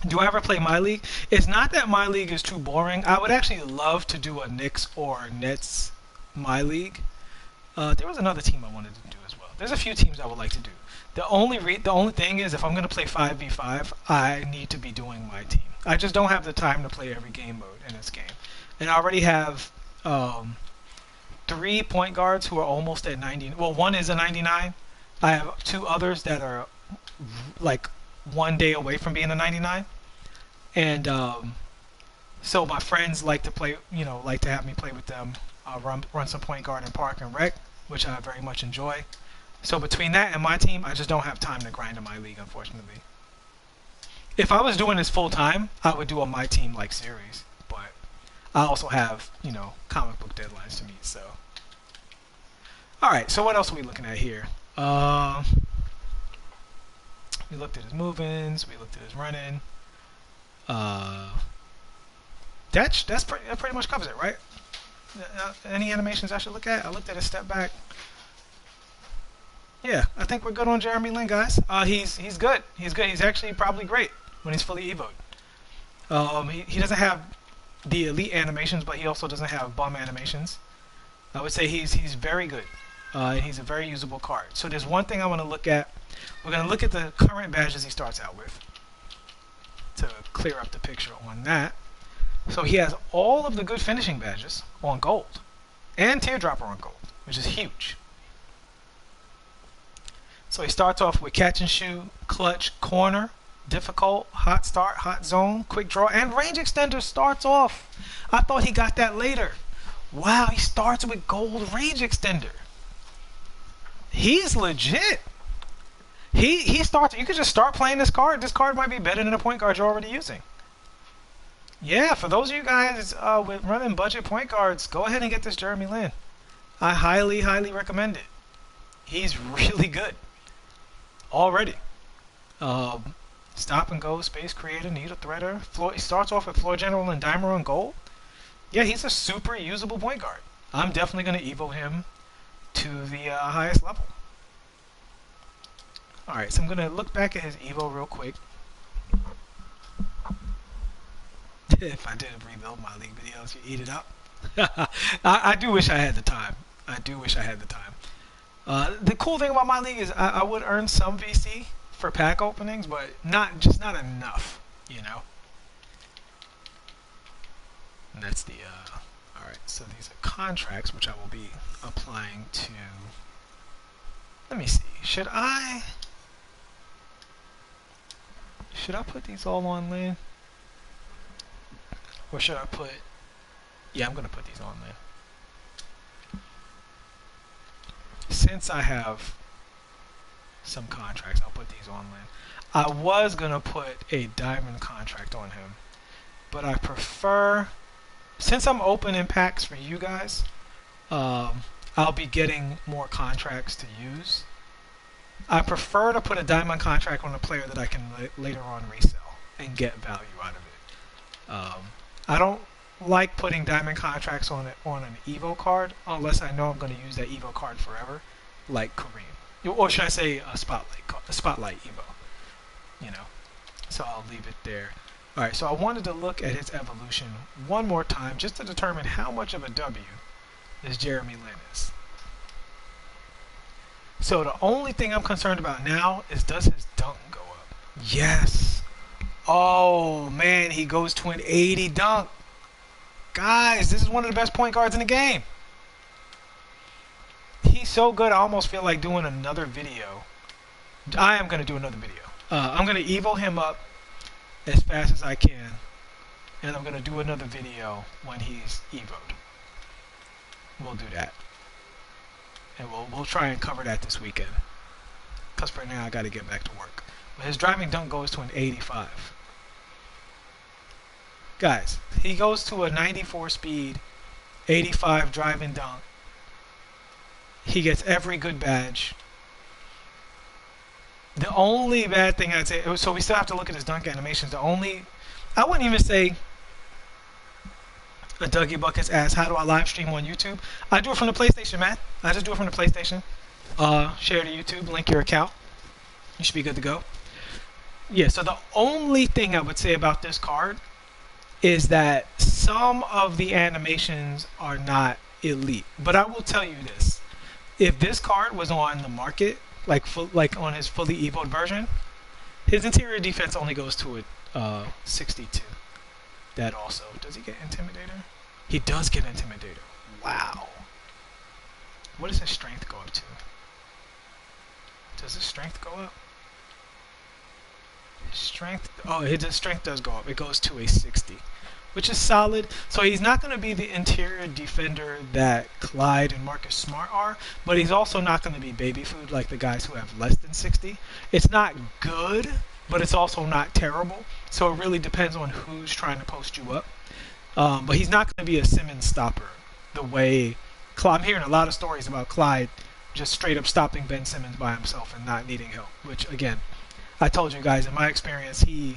Do I ever play My League? It's not that My League is too boring. I would actually love to do a Knicks or Nets My League. There was another team I wanted to do as well. There's a few teams I would like to do. The only thing is, if I'm going to play 5v5, I need to be doing my team. I just don't have the time to play every game mode in this game. And I already have 3 point guards who are almost at 90. Well, one is a 99. I have 2 others that are like 1 day away from being a 99. And so my friends like to play, you know, like to have me play with them. Run some point guard in Park and Rec, which I very much enjoy. So between that and my team, I just don't have time to grind in My League, unfortunately. If I was doing this full time, I would do a My Team like series, but I also have, you know, comic book deadlines to meet. So, all right. So what else are we looking at here? We looked at his movements. We looked at his running. That pretty much covers it, right? Any animations I should look at? I looked at his step back. Yeah, I think we're good on Jeremy Lin, guys. He's good. He's good. He's actually probably great when he's fully evoed. He doesn't have the elite animations, but he also doesn't have bum animations. I would say he's very good. He's a very usable card. So there's one thing I want to look at. We're going to look at the current badges he starts out with to clear up the picture on that. So he has all of the good finishing badges on gold, and teardropper on gold, which is huge. So he starts off with catch and shoot, clutch, corner, difficult, hot start, hot zone, quick draw, and range extender starts off. I thought he got that later. Wow, he starts with gold range extender. He's legit. He starts. You could just start playing this card. This card might be better than the point guard you're already using. Yeah, for those of you guys with running budget point guards, go ahead and get this Jeremy Lin. I highly, highly recommend it. He's really good already. Stop and go, space creator, needle threader. He starts off with floor general and dimer on gold. Yeah, he's a super usable point guard. I'm definitely going to evo him to the highest level. Alright, so I'm going to look back at his evo real quick. If I didn't rebuild My League videos, you eat it up. I do wish I had the time. I do wish I had the time. The cool thing about My League is I would earn some VC for pack openings, but not enough, you know. And that's the all right. So these are contracts which I will be applying to. Let me see. Should I put these all on Lin? Or should I put... Yeah, I'm going to put these on there. Since I have some contracts, I'll put these on Lin. I was going to put a diamond contract on him. But I prefer... Since I'm opening packs for you guys, I'll be getting more contracts to use. I prefer to put a diamond contract on a player that I can later on resell and get value out of it. I don't like putting diamond contracts on an Evo card unless I know I'm going to use that Evo card forever, like Kareem, or should I say a spotlight Evo. You know, so I'll leave it there. All right, so I wanted to look at his evolution one more time just to determine how much of a W this Jeremy Lin is. So the only thing I'm concerned about now is, does his dunk go up? Yes. Oh man, he goes to an 80 dunk. Guys, this is one of the best point guards in the game. He's so good, I almost feel like doing another video. I am going to do another video. I'm going to Evo him up as fast as I can. And I'm going to do another video when he's Evo'd. We'll do that. And we'll try and cover that this weekend. Because for now, I got to get back to work. But his driving dunk goes to an 85. Guys, he goes to a 94 speed, 85 driving dunk. He gets every good badge. The only bad thing I'd say, so we still have to look at his dunk animations. I wouldn't even say a Dougie Buckets asks, how do I live stream on YouTube? I do it from the PlayStation, man. I just do it from the PlayStation. Share to YouTube, link your account. You should be good to go. Yeah, so the only thing I would say about this card is that some of the animations are not elite. But I will tell you this. If this card was on the market, like on his fully evoed version, his interior defense only goes to a 62. That also. Does he get Intimidator? He does get Intimidator. Wow. What does his strength go up to? Does his strength go up? His strength does go up. It goes to a 60, which is solid. So he's not going to be the interior defender that Clyde and Marcus Smart are, but he's also not going to be baby food like the guys who have less than 60. It's not good, but it's also not terrible. So it really depends on who's trying to post you up. But he's not going to be a Simmons stopper the way I'm hearing a lot of stories about Clyde just straight up stopping Ben Simmons by himself and not needing help, which again, I told you guys in my experience, he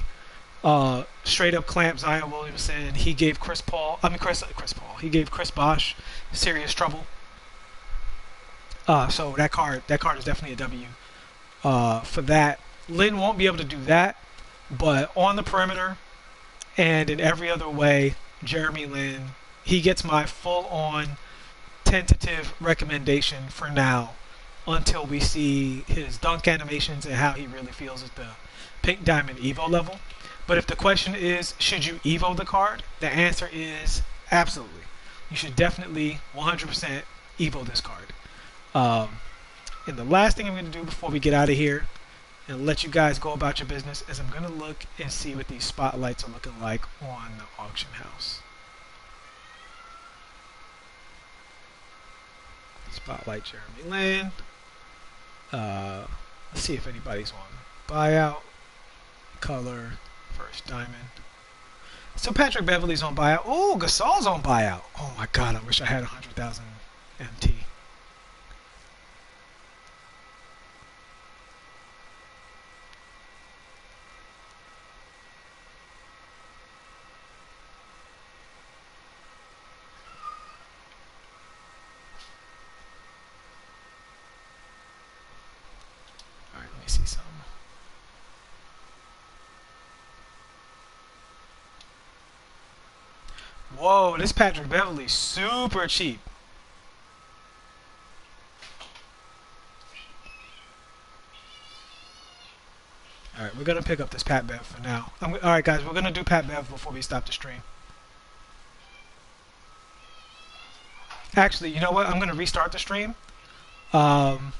straight up clamped Zion Williamson. He gave Chris Paul, he gave Chris Bosh serious trouble. So that card is definitely a W for that. Lin won't be able to do that, but on the perimeter and in every other way, Jeremy Lin, he gets my full-on tentative recommendation for now until we see his dunk animations and how he really feels at the Pink Diamond Evo level. But if the question is, should you Evo the card? The answer is absolutely. You should definitely 100% Evo this card. And the last thing I'm going to do before we get out of here and let you guys go about your business is I'm going to look and see what these spotlights are looking like on the auction house. Spotlight Jeremy Lin. Let's see if anybody's on buyout. Color. First diamond. So Patrick Beverly's on buyout. Oh, Gasol's on buyout. Oh my God, I wish I had 100,000 MT. All right, let me see some. Whoa, this Patrick Beverly super cheap. Alright, we're going to pick up this Pat Bev for now. Alright guys, we're going to do Pat Bev before we stop the stream. Actually, you know what? I'm going to restart the stream. I'm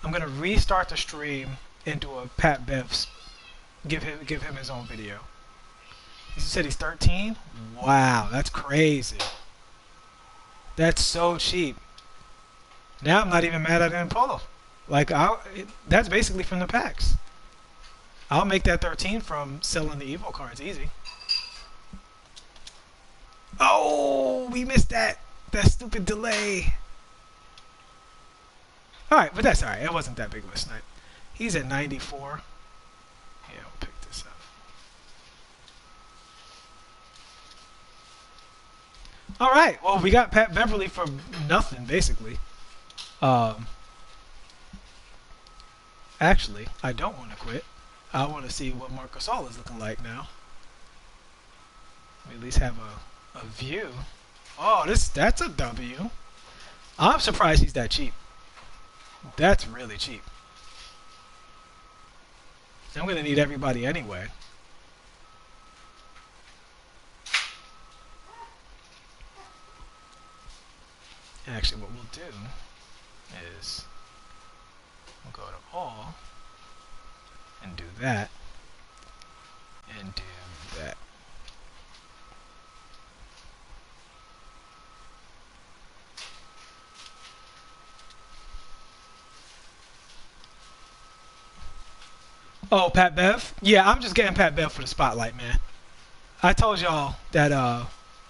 going to restart the stream and do a Pat Bev's. Give him his own video. He said he's 13? Wow, that's crazy. That's so cheap. Now I'm not even mad I didn't pull him. Like, that's basically from the packs. I'll make that 13 from selling the Evo cards easy. Oh, we missed that. That stupid delay. All right, but that's all right. It wasn't that big of a snipe. He's at 94. Yeah, we'll pick this up. All right. Well, we got Pat Beverly for nothing, basically. Actually, I don't want to quit. I want to see what Marc Gasol is looking like now. We at least have a view. Oh, that's a W. I'm surprised he's that cheap. That's really cheap. I'm going to need everybody anyway. Actually, what we'll do is we'll go to all and do that and do that. Oh, Pat Bev? Yeah, I'm just getting Pat Bev for the spotlight, man. I told y'all that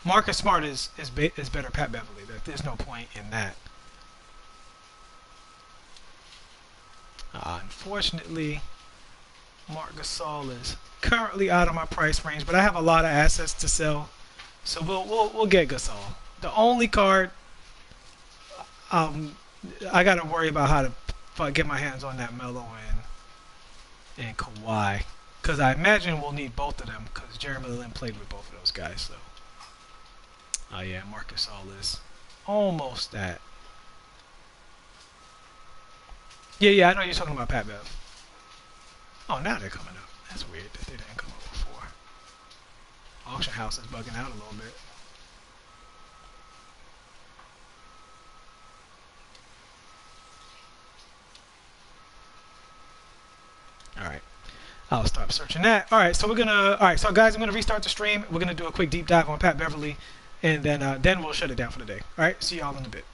Marcus Smart is better Pat Beverly. There's no point in that. Unfortunately, Marc Gasol is currently out of my price range, but I have a lot of assets to sell, so we'll get Gasol. The only card I got to worry about how to get my hands on that Melo and Kawhi, because I imagine we'll need both of them because Jeremy Lin played with both of those guys. So, yeah, Marc Gasol is almost that. Yeah, I know you're talking about Pat Bev. Oh, now they're coming up. That's weird that they didn't come up before. Auction house is bugging out a little bit. Alright. I'll stop searching that. Alright, so so guys, I'm gonna restart the stream. We're gonna do a quick deep dive on Pat Beverly, and then we'll shut it down for the day. Alright, see y'all in a bit.